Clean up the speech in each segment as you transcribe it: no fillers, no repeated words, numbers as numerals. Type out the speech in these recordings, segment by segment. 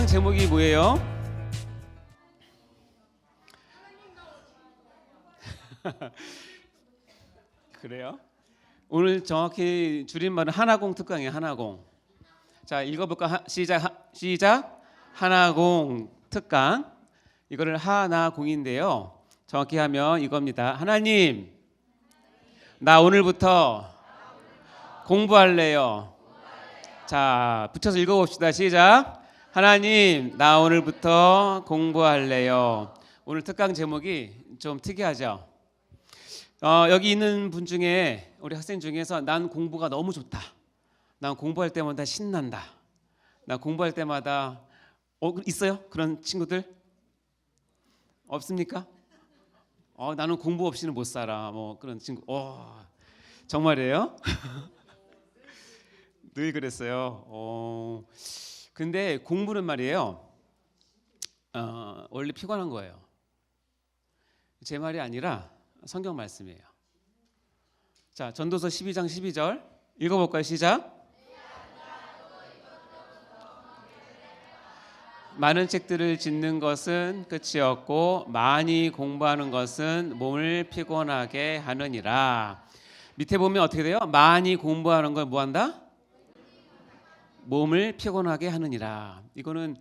특강 제목이 뭐예요? 그래요? 오늘 정확히 줄임말은 하나공 특강이에요. 하나공. 자, 읽어볼까? 시작. 하나공 특강. 이거를 하나공인데요. 정확히 하면 이겁니다. 하나님, 나 오늘부터 공부할래요. 자, 붙여서 읽어봅시다. 시작. 하나님, 나 오늘부터 공부할래요. 오늘 특강 제목이 좀 특이하죠. 여기 있는 분 중에 우리 학생 중에서 난 공부가 너무 좋다. 난 공부할 때마다 신난다. 난 공부할 때마다 있어요? 그런 친구들? 없습니까? 나는 공부 없이는 못 살아. 뭐 그런 친구. 정말이에요? 늘 그랬어요. 근데 공부는 말이에요. 원래 피곤한 거예요. 제 말이 아니라 성경 말씀이에요. 자, 전도서 12장 12절 읽어볼까요? 시작. 많은 책들을 짓는 것은 끝이 없고 많이 공부하는 것은 몸을 피곤하게 하느니라. 밑에 보면 어떻게 돼요? 많이 공부하는 걸 뭐한다? 몸을 피곤하게 하느니라. 이거는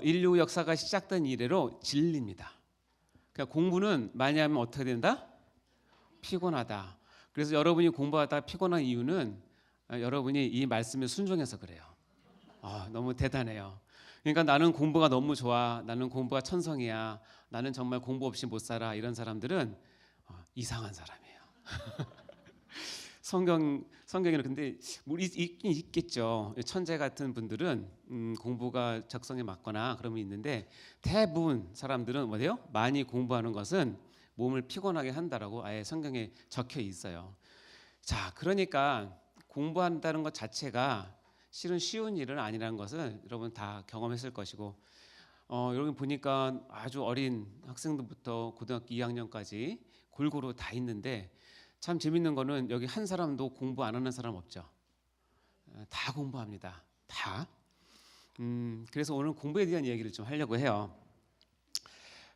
인류 역사가 시작된 이래로 진리입니다. 그러니까 공부는 많이 하면 어떻게 된다? 피곤하다. 그래서 여러분이 공부하다 피곤한 이유는 여러분이 이 말씀에 순종해서 그래요. 너무 대단해요. 그러니까 나는 공부가 너무 좋아. 나는 공부가 천성이야. 나는 정말 공부 없이 못 살아. 이런 사람들은 이상한 사람이에요. 성경에는 근데 있긴 있겠죠. 천재 같은 분들은 공부가 적성에 맞거나 그러면 있는데 대부분 사람들은 뭐예요? 많이 공부하는 것은 몸을 피곤하게 한다라고 아예 성경에 적혀 있어요. 자, 그러니까 공부한다는 것 자체가 실은 쉬운 일은 아니라는 것은 여러분 다 경험했을 것이고 여러분 보니까 아주 어린 학생들부터 고등학교 2학년까지 골고루 다 있는데 참 재밌는 거는 여기 한 사람도 공부 안 하는 사람 없죠. 다 공부합니다. 다. 그래서 오늘 공부에 대한 이야기를 좀 하려고 해요.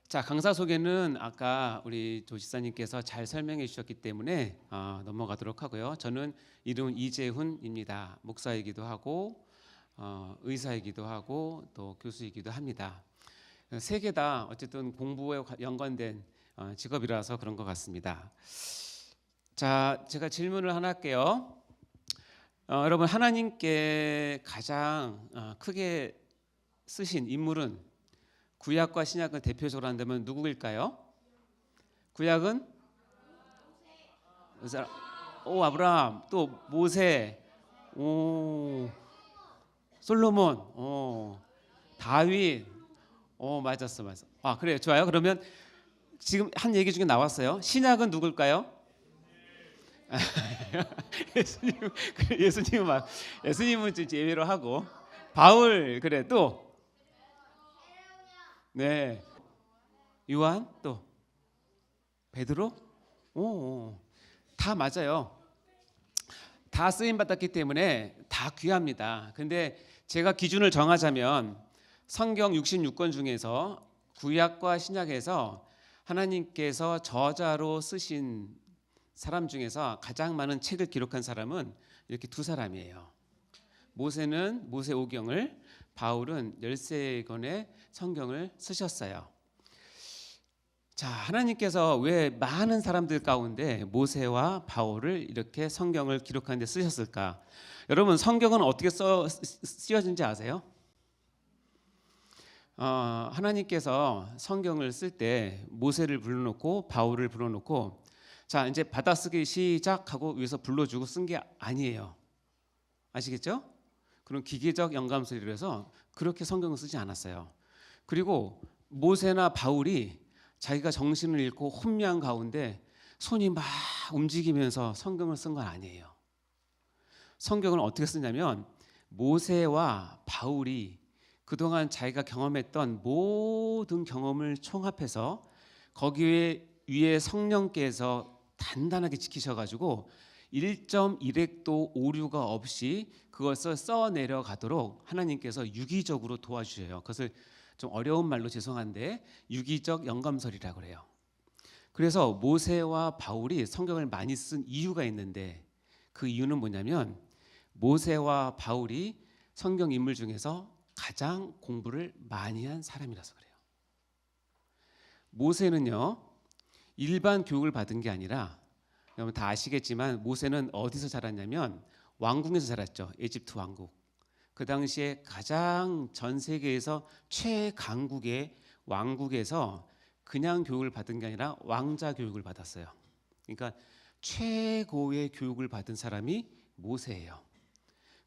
자, 강사 소개는 아까 우리 조지사님께서 잘 설명해 주셨기 때문에 넘어가도록 하고요. 저는 이름은 이재훈입니다. 목사이기도 하고 의사이기도 하고 또 교수이기도 합니다. 세 개 다 어쨌든 공부에 연관된 직업이라서 그런 것 같습니다. 자, 제가 질문을 하나 할게요. 여러분, 하나님께 가장 크게 쓰신 인물은 구약과 신약을 대표적으로 한다면 누구일까요? 구약은 아브라함, 또 모세, 솔로몬, 다윗, 맞았어. 그래요, 좋아요. 그러면 지금 한 얘기 중에 나왔어요. 신약은 누굴까요? 예수님은 예외로 하고 바울, 그래, 또 네, 요한, 또 베드로, 다 맞아요. 다 쓰임 받았기 때문에 다 귀합니다. 근데 제가 기준을 정하자면 성경 66권 중에서 구약과 신약에서 하나님께서 저자로 쓰신 사람 중에서 가장 많은 책을 기록한 사람은 이렇게 두 사람이에요. 모세는 모세오경을, 바울은 13권의 성경을 쓰셨어요. 자, 하나님께서 왜 많은 사람들 가운데 모세와 바울을 이렇게 성경을 기록하는 데 쓰셨을까? 여러분, 성경은 어떻게 쓰여진지 아세요? 하나님께서 성경을 쓸 때 모세를 불러놓고 바울을 불러놓고 자, 이제 받아쓰기 시작하고 위에서 불러주고 쓴 게 아니에요. 아시겠죠? 그런 기계적 영감소리를 해서 그렇게 성경을 쓰지 않았어요. 그리고 모세나 바울이 자기가 정신을 잃고 혼미한 가운데 손이 막 움직이면서 성경을 쓴 건 아니에요. 성경을 어떻게 쓰냐면 모세와 바울이 그동안 자기가 경험했던 모든 경험을 총합해서 거기에 위에 성령께서 단단하게 지키셔가지고 1.1획도 오류가 없이 그것을 써내려가도록 하나님께서 유기적으로 도와주셔요. 그것을 좀 어려운 말로 죄송한데 유기적 영감설이라고 그래요. 그래서 모세와 바울이 성경을 많이 쓴 이유가 있는데 그 이유는 뭐냐면 모세와 바울이 성경 인물 중에서 가장 공부를 많이 한 사람이라서 그래요. 모세는요 일반 교육을 받은 게 아니라 여러분 다 아시겠지만 모세는 어디서 자랐냐면 왕궁에서 자랐죠. 에집트 왕국. 그 당시에 가장 전 세계에서 최강국의 왕국에서 그냥 교육을 받은 게 아니라 왕자 교육을 받았어요. 그러니까 최고의 교육을 받은 사람이 모세예요.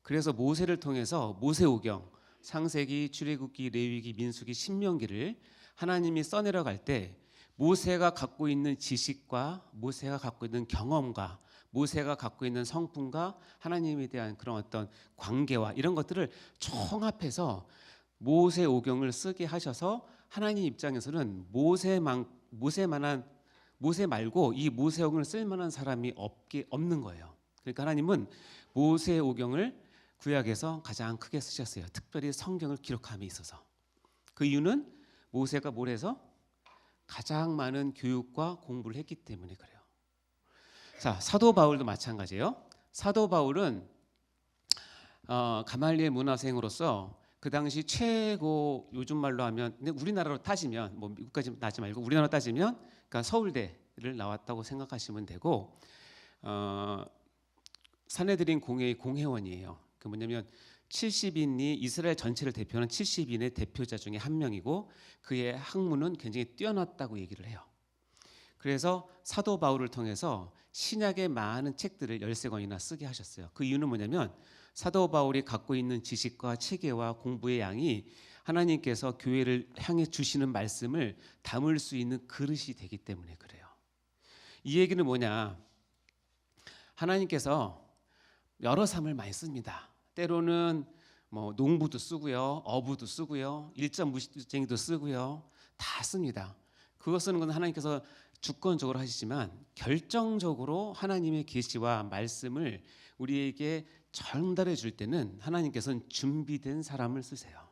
그래서 모세를 통해서 모세오경, 창세기, 출애굽기, 레위기, 민수기, 신명기를 하나님이 써내려갈 때 모세가 갖고 있는 지식과 모세가 갖고 있는 경험과 모세가 갖고 있는 성품과 하나님에 대한 그런 어떤 관계와 이런 것들을 총합해서 모세오경을 쓰게 하셔서 하나님 입장에서는 모세 말고 이 모세오경을 쓸 만한 사람이 없는 거예요. 그러니까 하나님은 모세오경을 구약에서 가장 크게 쓰셨어요. 특별히 성경을 기록함에 있어서. 그 이유는 모세가 뭘 해서 가장 많은 교육과 공부를 했기 때문에 그래요. 자, 사도 바울도 마찬가지예요. 사도 바울은 가말리엘 문화생으로서 그 당시 최고 요즘 말로 하면 근데 우리나라로 따지면 뭐 미국까지 나지 말고 우리나라로 따지면 그러니까 서울대를 나왔다고 생각하시면 되고 사내들인 공회의 공회원이에요. 그 뭐냐면 70인이 이스라엘 전체를 대표하는 70인의 대표자 중에 한 명이고 그의 학문은 굉장히 뛰어났다고 얘기를 해요. 그래서 사도 바울을 통해서 신약의 많은 책들을 13권이나 쓰게 하셨어요. 그 이유는 뭐냐면 사도 바울이 갖고 있는 지식과 체계와 공부의 양이 하나님께서 교회를 향해 주시는 말씀을 담을 수 있는 그릇이 되기 때문에 그래요. 이 얘기는 뭐냐? 하나님께서 여러 삶을 많이 씁니다. 때로는 뭐 농부도 쓰고요, 어부도 쓰고요, 일점 무시쟁이도 쓰고요, 다 씁니다. 그거 쓰는 건 하나님께서 주권적으로 하시지만 결정적으로 하나님의 계시와 말씀을 우리에게 전달해 줄 때는 하나님께서는 준비된 사람을 쓰세요.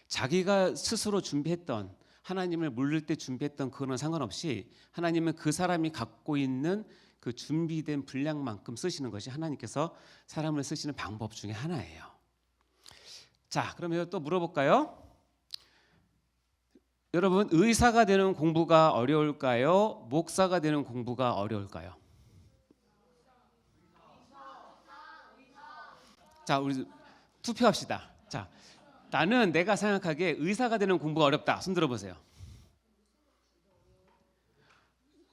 자기가 스스로 준비했던 하나님을 물릴 때 준비했던 그거는 상관없이 하나님은 그 사람이 갖고 있는 그 준비된 분량만큼 쓰시는 것이 하나님께서 사람을 쓰시는 방법 중에 하나예요. 자, 그러면 또 물어볼까요? 여러분, 의사가 되는 공부가 어려울까요? 목사가 되는 공부가 어려울까요? 자, 우리 투표합시다. 자, 나는 내가 생각하기에 의사가 되는 공부가 어렵다. 손 들어보세요.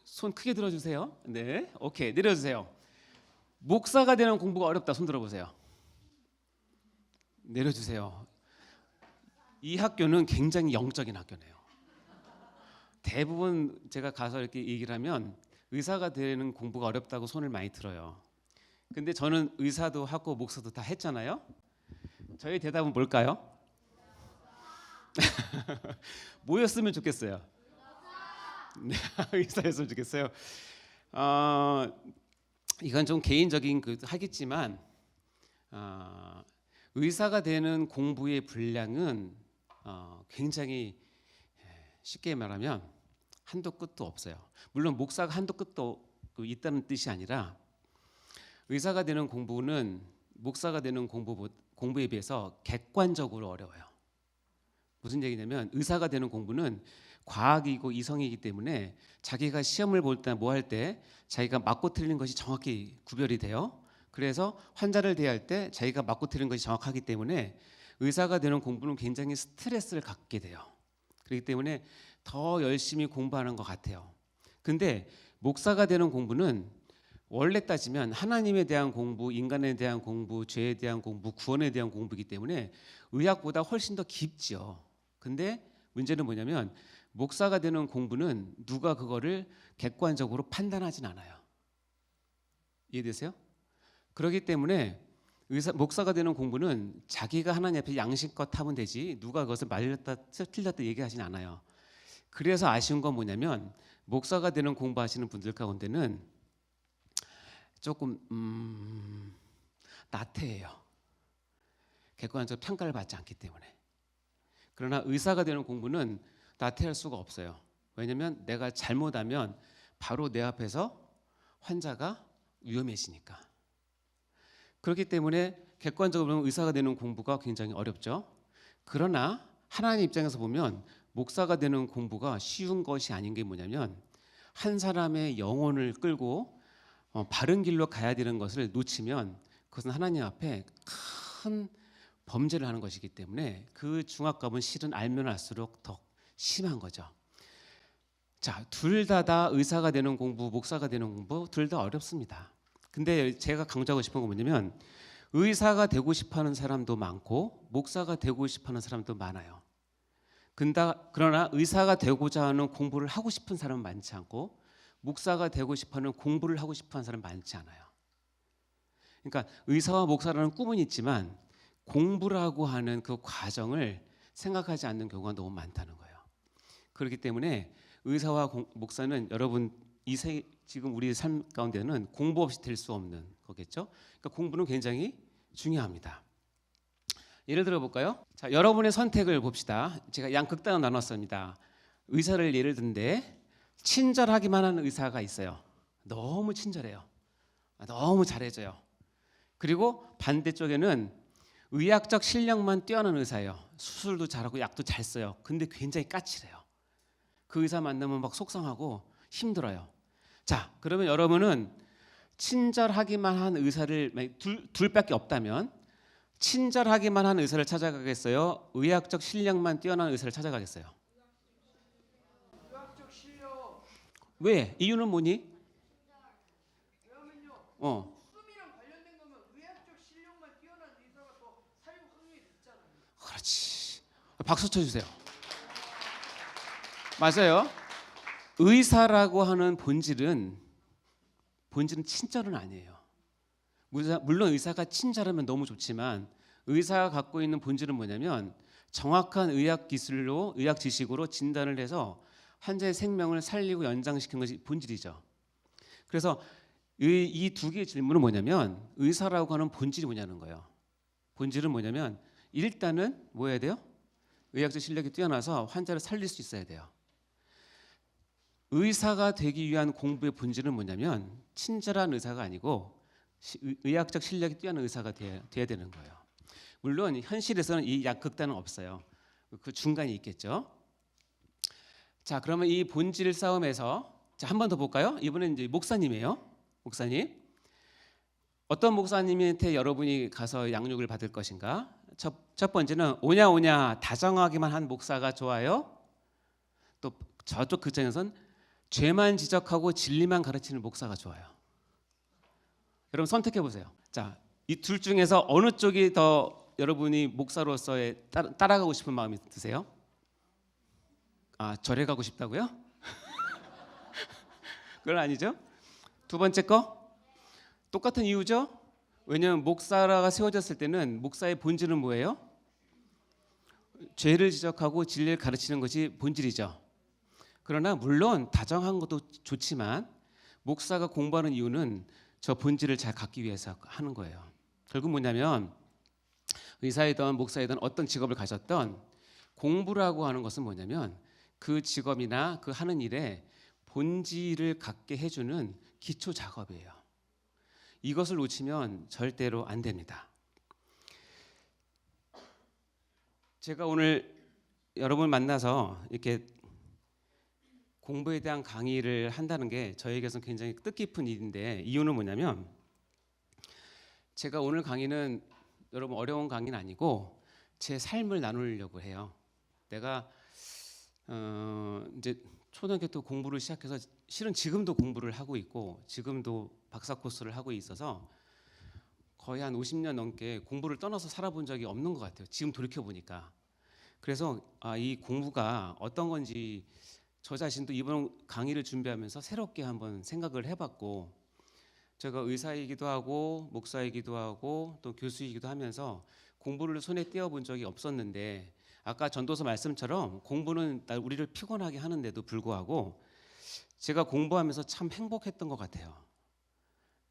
손 크게 들어주세요. 네, 오케이, 내려주세요. 목사가 되는 공부가 어렵다. 손 들어보세요. 내려주세요. 이 학교는 굉장히 영적인 학교네요. 대부분 제가 가서 이렇게 얘기를 하면 의사가 되는 공부가 어렵다고 손을 많이 들어요. 근데 저는 의사도 하고 목사도 다 했잖아요. 저희 대답은 뭘까요? 뭐였으면 좋겠어요? 네, 의사였으면 좋겠어요. 이건 좀 개인적인 하겠지만 의사가 되는 공부의 분량은 굉장히 쉽게 말하면 한도 끝도 없어요. 물론 목사가 한도 끝도 있다는 뜻이 아니라 의사가 되는 공부는 목사가 되는 공부에 비해서 객관적으로 어려워요. 무슨 얘기냐면 의사가 되는 공부는 과학이고 이성이기 때문에 자기가 시험을 볼 때 뭐 할 때 자기가 맞고 틀린 것이 정확히 구별이 돼요. 그래서 환자를 대할 때 자기가 맞고 틀린 것이 정확하기 때문에 의사가 되는 공부는 굉장히 스트레스를 갖게 돼요. 그렇기 때문에 더 열심히 공부하는 것 같아요. 근데 목사가 되는 공부는 원래 따지면 하나님에 대한 공부, 인간에 대한 공부, 죄에 대한 공부, 구원에 대한 공부이기 때문에 의학보다 훨씬 더 깊죠. 근데 문제는 뭐냐면 목사가 되는 공부는 누가 그거를 객관적으로 판단하진 않아요. 이해되세요? 그렇기 때문에 목사가 되는 공부는 자기가 하나님 앞에 양심껏 하면 되지 누가 그것을 말렸다 틀렸다 얘기하진 않아요. 그래서 아쉬운 건 뭐냐면 목사가 되는 공부하시는 분들 가운데는 조금 나태해요. 객관적 평가를 받지 않기 때문에. 그러나 의사가 되는 공부는 나태할 수가 없어요. 왜냐하면 내가 잘못하면 바로 내 앞에서 환자가 위험해지니까. 그렇기 때문에 객관적으로 보면 의사가 되는 공부가 굉장히 어렵죠. 그러나 하나님 입장에서 보면 목사가 되는 공부가 쉬운 것이 아닌 게 뭐냐면 한 사람의 영혼을 끌고 바른 길로 가야 되는 것을 놓치면 그것은 하나님 앞에 큰 범죄를 하는 것이기 때문에 그 중압감은 실은 알면 알수록 더 심한 거죠. 자, 둘 다 의사가 되는 공부, 목사가 되는 공부 둘 다 어렵습니다. 근데 제가 강조하고 싶은 건 뭐냐면 의사가 되고 싶어하는 사람도 많고 목사가 되고 싶어하는 사람도 많아요. 그러나 의사가 되고자 하는 공부를 하고 싶은 사람은 많지 않고 목사가 되고 싶어하는 공부를 하고 싶어하는 사람은 많지 않아요. 그러니까 의사와 목사라는 꿈은 있지만 공부라고 하는 그 과정을 생각하지 않는 경우가 너무 많다는 거예요. 그렇기 때문에 의사와 목사는 여러분 지금 우리 삶 가운데는 공부 없이 될 수 없는 거겠죠. 그러니까 공부는 굉장히 중요합니다. 예를 들어 볼까요? 자, 여러분의 선택을 봅시다. 제가 양극단으로 나눴습니다. 의사를 예를 든데 친절하기만 하는 의사가 있어요. 너무 친절해요. 너무 잘해줘요. 그리고 반대쪽에는 의학적 실력만 뛰어난 의사예요. 수술도 잘하고 약도 잘 써요. 근데 굉장히 까칠해요. 그 의사 만나면 막 속상하고 힘들어요. 자, 그러면 여러분은 친절하기만 한 의사를 둘밖에 없다면 친절하기만 한 의사를 찾아가겠어요? 의학적 실력만 뛰어난 의사를 찾아가겠어요? 의학적 실력. 왜? 이유는 뭐니? 왜냐면요. 숨이랑 관련된 거면 의학적 실력만 뛰어난 의사가 더 사용 확률이 높잖아요. 그렇지. 박수 쳐주세요. 맞아요. 의사라고 하는 본질은 친절은 아니에요. 물론 의사가 친절하면 너무 좋지만 의사가 갖고 있는 본질은 뭐냐면 정확한 의학 기술로 의학 지식으로 진단을 해서 환자의 생명을 살리고 연장시키는 것이 본질이죠. 그래서 이 두 개의 질문은 뭐냐면 의사라고 하는 본질이 뭐냐는 거예요. 본질은 뭐냐면 일단은 뭐 해야 돼요? 의학적 실력이 뛰어나서 환자를 살릴 수 있어야 돼요. 의사가 되기 위한 공부의 본질은 뭐냐면 친절한 의사가 아니고 의학적 실력이 뛰어난 의사가 돼야 되는 거예요. 물론 현실에서는 이 양극단은 없어요. 그 중간이 있겠죠. 자, 그러면 이 본질 싸움에서 한 번 더 볼까요? 이번엔 이제 목사님이에요. 목사님, 어떤 목사님한테 여러분이 가서 양육을 받을 것인가? 첫 번째는 오냐 다정하기만 한 목사가 좋아요. 또 저쪽 극장에선 죄만 지적하고 진리만 가르치는 목사가 좋아요. 여러분 선택해 보세요. 자, 이 둘 중에서 어느 쪽이 더 여러분이 목사로서의 따라가고 싶은 마음이 드세요? 절에 가고 싶다고요? 그건 아니죠. 두 번째 거 똑같은 이유죠. 왜냐하면 목사가 세워졌을 때는 목사의 본질은 뭐예요? 죄를 지적하고 진리를 가르치는 것이 본질이죠. 그러나 물론 다정한 것도 좋지만 목사가 공부하는 이유는 저 본질을 잘 갖기 위해서 하는 거예요. 결국 뭐냐면 의사이든 목사이든 어떤 직업을 가졌던 공부라고 하는 것은 뭐냐면 그 직업이나 그 하는 일에 본질을 갖게 해주는 기초 작업이에요. 이것을 놓치면 절대로 안 됩니다. 제가 오늘 여러분 만나서 이렇게 공부에 대한 강의를 한다는 게 저에게서는 굉장히 뜻깊은 일인데 이유는 뭐냐면 제가 오늘 강의는 여러분 어려운 강의는 아니고 제 삶을 나누려고 해요. 내가 이제 초등학교 때 공부를 시작해서 실은 지금도 공부를 하고 있고 지금도 박사 코스를 하고 있어서 거의 한 50년 넘게 공부를 떠나서 살아본 적이 없는 것 같아요. 지금 돌이켜 보니까. 그래서 이 공부가 어떤 건지 저 자신도 이번 강의를 준비하면서 새롭게 한번 생각을 해봤고 제가 의사이기도 하고 목사이기도 하고 또 교수이기도 하면서 공부를 손에 떼어본 적이 없었는데 아까 전도서 말씀처럼 공부는 우리를 피곤하게 하는데도 불구하고 제가 공부하면서 참 행복했던 것 같아요.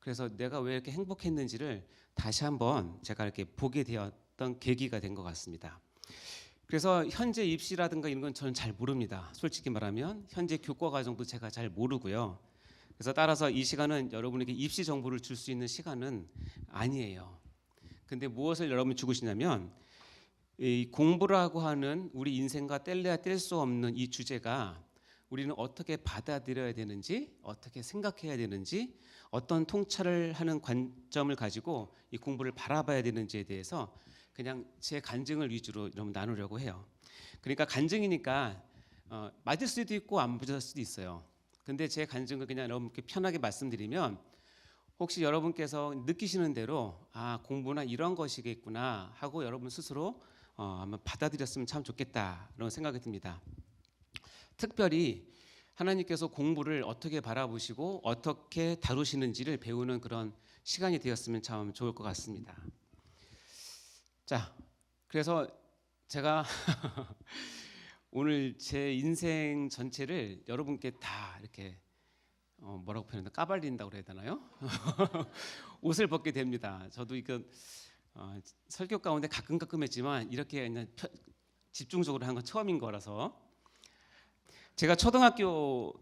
그래서 내가 왜 이렇게 행복했는지를 다시 한번 제가 이렇게 보게 되었던 계기가 된 것 같습니다. 그래서 현재 입시라든가 이런 건 저는 잘 모릅니다. 솔직히 말하면 현재 교과 과정도 제가 잘 모르고요. 그래서 따라서 이 시간은 여러분에게 입시 정보를 줄 수 있는 시간은 아니에요. 근데 무엇을 여러분이 주고 싶냐면 이 공부라고 하는 우리 인생과 뗄래야 뗄 수 없는 이 주제가 우리는 어떻게 받아들여야 되는지, 어떻게 생각해야 되는지, 어떤 통찰을 하는 관점을 가지고 이 공부를 바라봐야 되는지에 대해서 그냥 제 간증을 위주로 여러분 나누려고 해요. 그러니까 간증이니까 맞을 수도 있고 안 맞을 수도 있어요. 근데 제 간증을 그냥 여러분께 편하게 말씀드리면 혹시 여러분께서 느끼시는 대로 아 공부나 이런 것이겠구나 하고 여러분 스스로 한번 받아들였으면 참 좋겠다 이런 생각이 듭니다. 특별히 하나님께서 공부를 어떻게 바라보시고 어떻게 다루시는지를 배우는 그런 시간이 되었으면 참 좋을 것 같습니다. 자, 그래서 제가 오늘 제 인생 전체를 여러분께 다 이렇게 뭐라고 표현하나 까발린다고 그래야 되나요? 옷을 벗게 됩니다. 저도 이거 설교 가운데 가끔 했지만 이렇게 그냥 집중적으로 한 건 처음인 거라서 제가 초등학교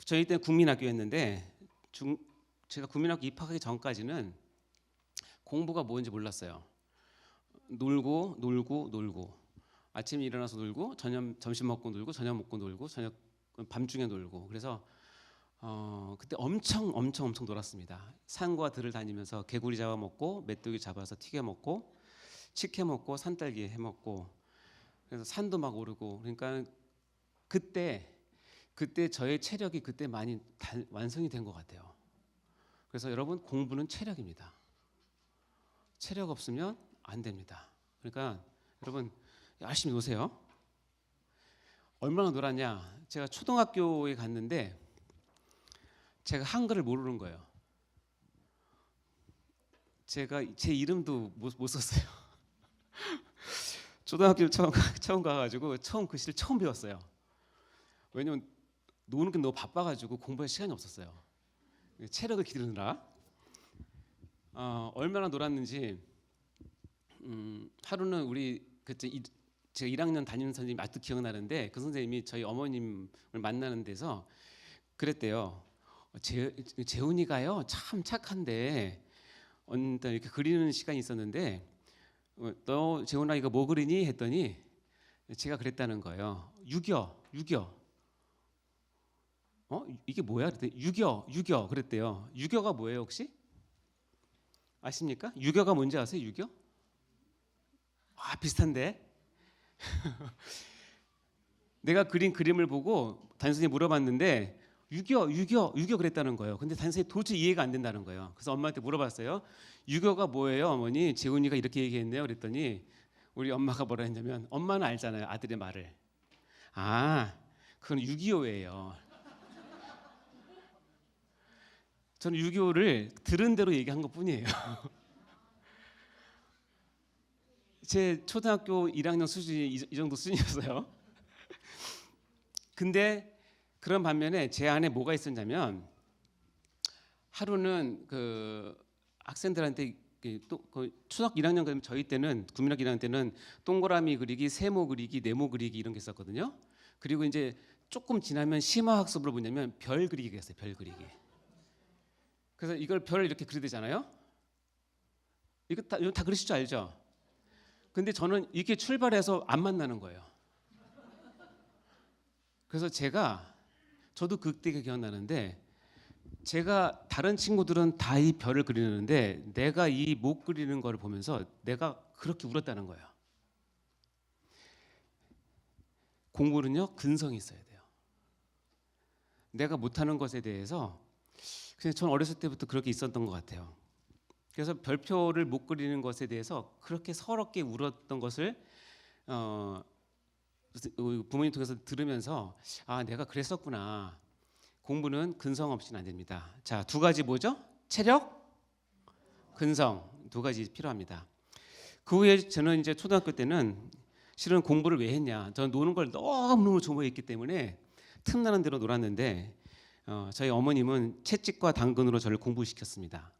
저희 때 국민학교였는데 제가 국민학교 입학하기 전까지는 공부가 뭔지 몰랐어요. 놀고 아침에 일어나서 놀고 점심 먹고 놀고 저녁 먹고 놀고 저녁 밤중에 놀고 그래서 그때 엄청 놀았습니다. 산과 들을 다니면서 개구리 잡아 먹고 메뚜기 잡아서 튀겨 먹고 치켜 먹고 산딸기 해 먹고 그래서 산도 막 오르고 그러니까 그때 저의 체력이 그때 많이 완성이 된 것 같아요. 그래서 여러분 공부는 체력입니다. 체력 없으면 안 됩니다. 그러니까 여러분 열심히 노세요. 얼마나 놀았냐? 제가 초등학교에 갔는데 제가 한글을 모르는 거예요. 제가 제 이름도 못 썼어요. 초등학교를 처음 가가지고 처음 글씨를 처음 배웠어요. 왜냐면 노는 게 너무 바빠가지고 공부할 시간이 없었어요. 체력을 기르느라 얼마나 놀았는지 하루는 우리 그때 제가 1학년 담임는 선생님이 아직도 기억나는데 그 선생님이 저희 어머님을 만나는 데서 그랬대요. 재훈이가요 참 착한데 이렇게 그리는 시간이 있었는데 너 재훈아 이거 뭐 그리니 했더니 제가 그랬다는 거예요. 유교 이게 뭐야? 그랬더니 유교 그랬대요. 유교가 뭐예요 혹시? 아십니까? 유교가 뭔지 아세요? 유교? 아 비슷한데 내가 그린 그림을 보고 단순히 물어봤는데 유교 그랬다는 거예요. 근데 단순히 도저히 이해가 안 된다는 거예요. 그래서 엄마한테 물어봤어요. 유교가 뭐예요 어머니? 재훈이가 이렇게 얘기했네요. 그랬더니 우리 엄마가 뭐라 했냐면 엄마는 알잖아요 아들의 말을. 아 그건 6.25예요. 저는 6.25를 들은 대로 얘기한 것뿐이에요. 제 초등학교 1학년 수준이 이 정도 수준이었어요. 근데 그런 반면에 제 안에 뭐가 있었냐면 하루는 그 학생들한테 또 초등학교 1학년 그러면 저희 때는 국민학교 1학년 때는 동그라미 그리기, 세모 그리기, 네모 그리기 이런 게 있었거든요. 그리고 이제 조금 지나면 심화학습으로 뭐냐면 별 그리기가 있어요. 별 그리기. 그래서 이걸 별을 이렇게 그려야 되잖아요. 이거 다 그리실 줄 알죠? 근데 저는 이렇게 출발해서 안 만나는 거예요. 그래서 저도 그때가 기억나는데 제가 다른 친구들은 다 이 별을 그리는데 내가 이 못 그리는 걸 보면서 내가 그렇게 울었다는 거예요. 공부는요 근성이 있어야 돼요. 내가 못하는 것에 대해서 그냥 전 어렸을 때부터 그렇게 있었던 것 같아요. 그래서 별표를 못 그리는 것에 대해서 그렇게 서럽게 울었던 것을 부모님 통해서 들으면서 아 내가 그랬었구나. 공부는 근성 없이는 안 됩니다. 자, 두 가지 뭐죠? 체력, 근성 두 가지 필요합니다. 그 후에 저는 이제 초등학교 때는 실은 공부를 왜 했냐? 저는 노는 걸 너무너무 좋아했기 때문에 틈나는 대로 놀았는데 저희 어머님은 채찍과 당근으로 저를 공부시켰습니다.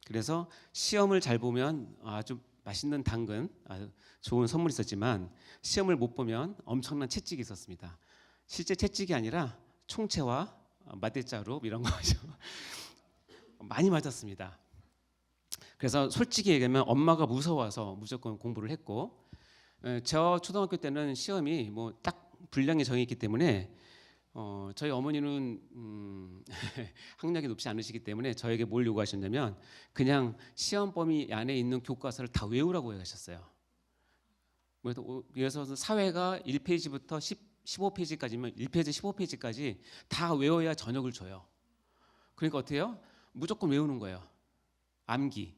그래서 시험을 잘 보면 아주 맛있는 당근, 아주 좋은 선물이 있었지만 시험을 못 보면 엄청난 채찍이 있었습니다. 실제 채찍이 아니라 총채와 마대자루 이런 거죠. 많이 맞았습니다. 그래서 솔직히 얘기하면 엄마가 무서워서 무조건 공부를 했고, 저 초등학교 때는 시험이 뭐 딱 분량이 정해 있기 때문에 저희 어머니는 학력이 높지 않으시기 때문에 저에게 뭘 요구하셨냐면 그냥 시험 범위 안에 있는 교과서를 다 외우라고 하셨어요. 그래서 사회가 1페이지부터 15페이지까지면 1페이지 15페이지까지 다 외워야 저녁을 줘요. 그러니까 어떻게 해요? 무조건 외우는 거예요. 암기.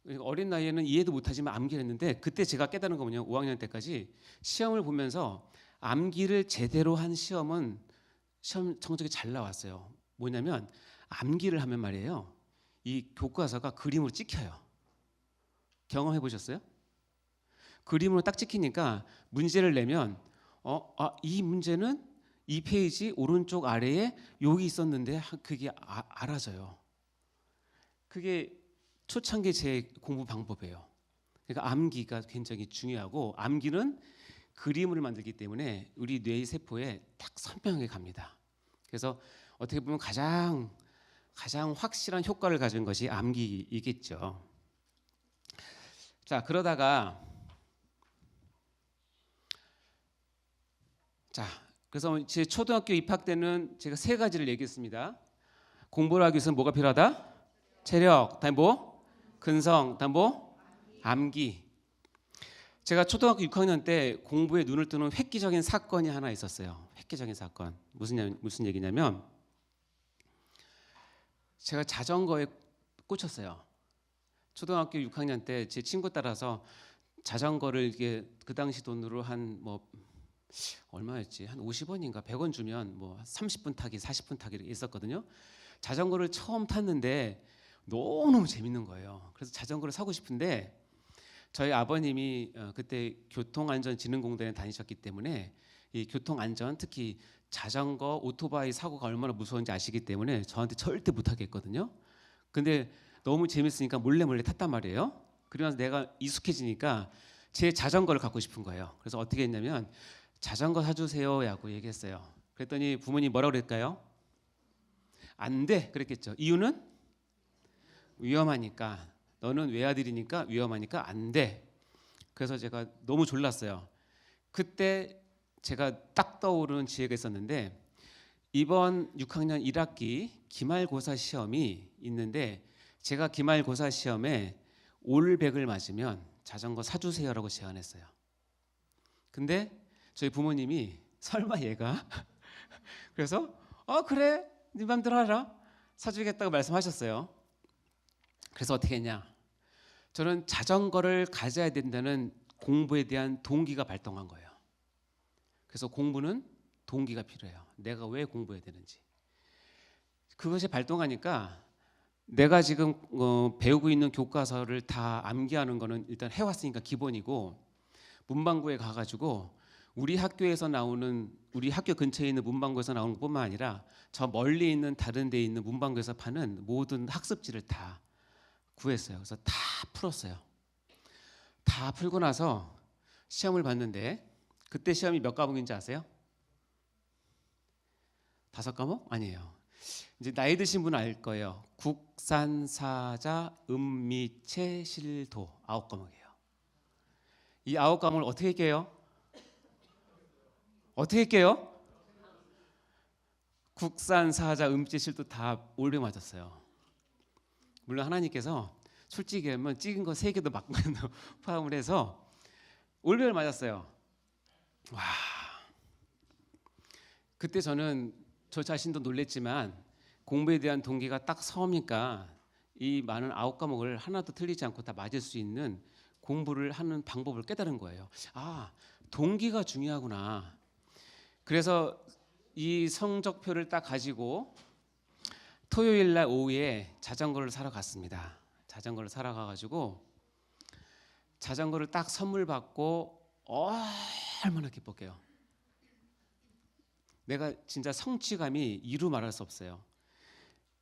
그러니까 어린 나이에는 이해도 못하지만 암기를 했는데 그때 제가 깨달은 거군요. 5학년 때까지 시험을 보면서 암기를 제대로 한 시험은 시험 성적이 잘 나왔어요. 뭐냐면 암기를 하면 말이에요. 이 교과서가 그림으로 찍혀요. 경험해 보셨어요? 그림으로 딱 찍히니까 문제를 내면 이 문제는 이 페이지 오른쪽 아래에 여기 있었는데 그게 알아져요. 그게 초창기 제 공부 방법이에요. 그러니까 암기가 굉장히 중요하고 암기는 그림을 만들기 때문에 우리 뇌의 세포에 딱 선명하게 갑니다. 그래서 어떻게 보면 가장 확실한 효과를 가진 것이 암기이겠죠. 자, 그러다가 그래서 제 초등학교 입학 때는 제가 세 가지를 얘기했습니다. 공부를 하기 위해서는 뭐가 필요하다? 체력, 다음 뭐? 근성, 다음 뭐? 암기. 제가 초등학교 6학년 때 공부에 눈을 뜨는 획기적인 사건이 하나 있었어요. 획기적인 사건. 무슨 얘기냐면 제가 자전거에 꽂혔어요. 초등학교 6학년 때 제 친구 따라서 자전거를 이게 그 당시 돈으로 한 뭐 얼마였지? 한 50원인가 100원 주면 뭐 30분 타기, 40분 타기 이렇게 있었거든요. 자전거를 처음 탔는데 너무너무 재밌는 거예요. 그래서 자전거를 사고 싶은데 저희 아버님이 그때 교통안전진흥공단에 다니셨기 때문에 이 교통안전 특히 자전거, 오토바이 사고가 얼마나 무서운지 아시기 때문에 저한테 절대 못하게 했거든요. 근데 너무 재밌으니까 몰래 탔단 말이에요. 그러면서 내가 익숙해지니까 제 자전거를 갖고 싶은 거예요. 그래서 어떻게 했냐면 자전거 사주세요라고 얘기했어요. 그랬더니 부모님 뭐라고 그랬을까요? 안 돼 그랬겠죠. 이유는 위험하니까. 너는 외아들이니까 위험하니까 안 돼. 그래서 제가 너무 졸랐어요. 그때 제가 딱 떠오르는 지혜가 있었는데 이번 6학년 1학기 기말고사 시험이 있는데 제가 기말고사 시험에 올백을 맞으면 자전거 사주세요라고 제안했어요. 근데 저희 부모님이 설마 얘가 그래서 그래 네 맘대로 하라 사주겠다고 말씀하셨어요. 그래서 어떻게 했냐? 저는 자전거를 가져야 된다는 공부에 대한 동기가 발동한 거예요. 그래서 공부는 동기가 필요해요. 내가 왜 공부해야 되는지. 그것이 발동하니까 내가 지금 배우고 있는 교과서를 다 암기하는 거는 일단 해왔으니까 기본이고 문방구에 가가지고 우리 학교 근처에 있는 문방구에서 나오는 것뿐만 아니라 저 멀리 있는 다른 데에 있는 문방구에서 파는 모든 학습지를 다 구했어요. 그래서 다 풀었어요. 다 풀고 나서 시험을 봤는데 그때 시험이 몇 과목인지 아세요? 5과목? 아니에요. 이제 나이 드신 분은 알 거예요. 국산, 사자, 음미체, 실도 9과목이에요. 이 9과목을 어떻게 깨요? 어떻게 깨요? 국산, 사자, 음미체, 실도 다 올백 맞았어요. 물론 하나님께서 솔직히 하면 찍은 거 3개도 막 포함을 해서 올백을 맞았어요. 와, 그때 저는 저 자신도 놀랬지만 공부에 대한 동기가 딱 서니까 이 많은 9과목을 하나도 틀리지 않고 다 맞을 수 있는 공부를 하는 방법을 깨달은 거예요. 동기가 중요하구나. 그래서 이 성적표를 딱 가지고 토요일 날 오후에 자전거를 사러 갔습니다. 자전거를 사러 가가지고 자전거를 딱 선물 받고 얼마나 기뻤게요. 내가 진짜 성취감이 이루 말할 수 없어요.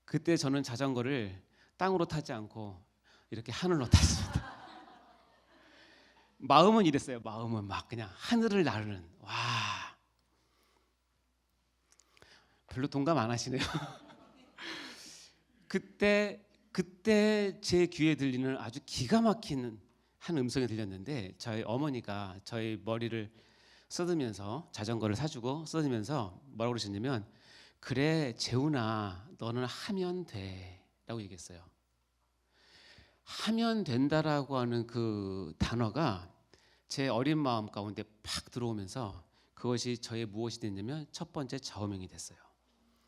그때 저는 자전거를 땅으로 타지 않고 이렇게 하늘로 탔습니다. 마음은 이랬어요. 마음은 막 그냥 하늘을 나르는. 와, 별로 동감 안 하시네요. 그때 제 귀에 들리는 아주 기가 막히는 한 음성이 들렸는데, 저희 어머니가 저희 머리를 쓰다면서 자전거를 사주고 쓰다면서 뭐라고 그러셨냐면, 그래 재훈아, 너는 하면 돼라고 얘기했어요. 하면 된다라고 하는 그 단어가 제 어린 마음 가운데 팍 들어오면서 그것이 저의 무엇이 됐냐면 첫 번째 좌우명이 됐어요.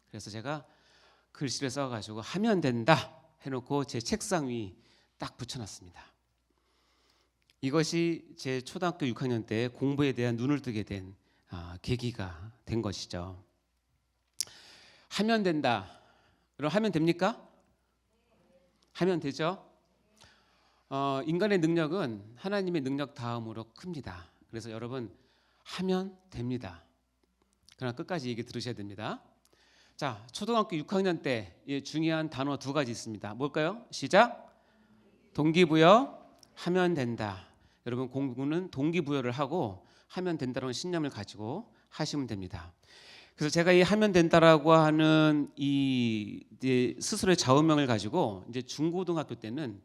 그래서 제가 글씨를 써가지고 하면 된다 해놓고 제 책상 위 딱 붙여놨습니다. 이것이 제 초등학교 6학년 때 공부에 대한 눈을 뜨게 된 계기가 된 것이죠. 하면 된다. 여러분, 하면 됩니까? 하면 되죠. 인간의 능력은 하나님의 능력 다음으로 큽니다. 그래서 여러분, 하면 됩니다. 그러나 끝까지 얘기 들으셔야 됩니다. 자, 초등학교 6학년 때 중요한 단어 두 가지 있습니다. 뭘까요? 시작. 동기부여. 하면 된다. 여러분, 공부는 동기부여를 하고 하면 된다는 신념을 가지고 하시면 됩니다. 그래서 제가 이 하면 된다라고 하는 이 스스로의 좌우명을 가지고 이제 중고등학교 때는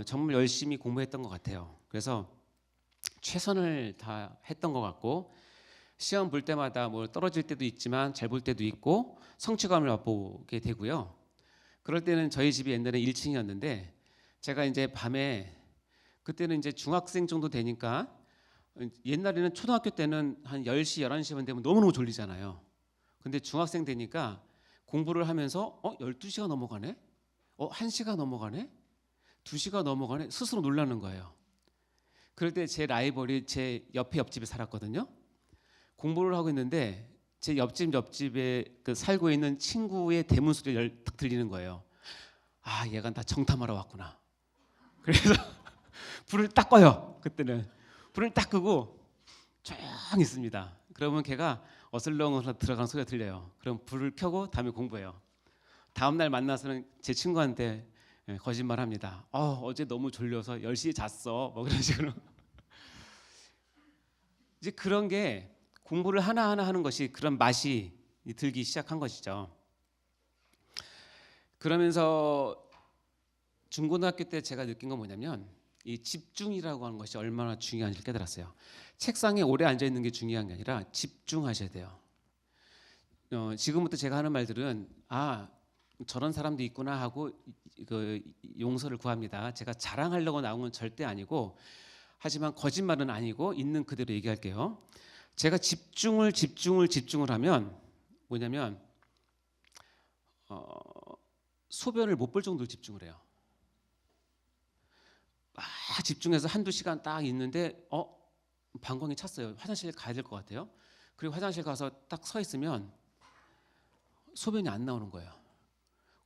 정말 열심히 공부했던 것 같아요. 그래서 최선을 다 했던 것 같고, 시험 볼 때마다 뭐 떨어질 때도 있지만 잘 볼 때도 있고 성취감을 맛보게 되고요. 그럴 때는 저희 집이 옛날에 1층이었는데 제가 이제 밤에, 그때는 이제 중학생 정도 되니까, 옛날에는 초등학교 때는 한 10시, 11시만 되면 너무너무 졸리잖아요. 근데 중학생 되니까 공부를 하면서 12시가 넘어가네? 1시가 넘어가네? 2시가 넘어가네? 스스로 놀라는 거예요. 그럴 때 제 라이벌이 제 옆집에 살았거든요. 공부를 하고 있는데 제 옆집에 살고 있는 친구의 대문 소리가 딱 들리는 거예요. 아, 얘가 나 정탐하러 왔구나. 그래서 불을 딱 꺼요. 그때는 불을 딱 끄고 조용히 있습니다. 그러면 걔가 어슬렁어슬렁 들어가는 소리가 들려요. 그럼 불을 켜고 다음에 공부해요. 다음 날 만나서는 제 친구한테 거짓말합니다. 어제 너무 졸려서 10시에 잤어. 뭐 그런 식으로. 이제 그런 게, 공부를 하나하나 하는 것이 그런 맛이 들기 시작한 것이죠. 그러면서 중고등학교 때 제가 느낀 건 뭐냐면, 이 집중이라고 하는 것이 얼마나 중요한지 깨달았어요. 책상에 오래 앉아 있는 게 중요한 게 아니라 집중하셔야 돼요. 지금부터 제가 하는 말들은 저런 사람도 있구나 하고 용서를 구합니다. 제가 자랑하려고 나온 건 절대 아니고, 하지만 거짓말은 아니고 있는 그대로 얘기할게요. 제가 집중을 하면 뭐냐면 소변을 못 볼 정도로 집중을 해요. 집중해서 한두 시간 딱 있는데 방광이 찼어요. 화장실 가야 될 것 같아요. 그리고 화장실 가서 딱 서 있으면 소변이 안 나오는 거예요.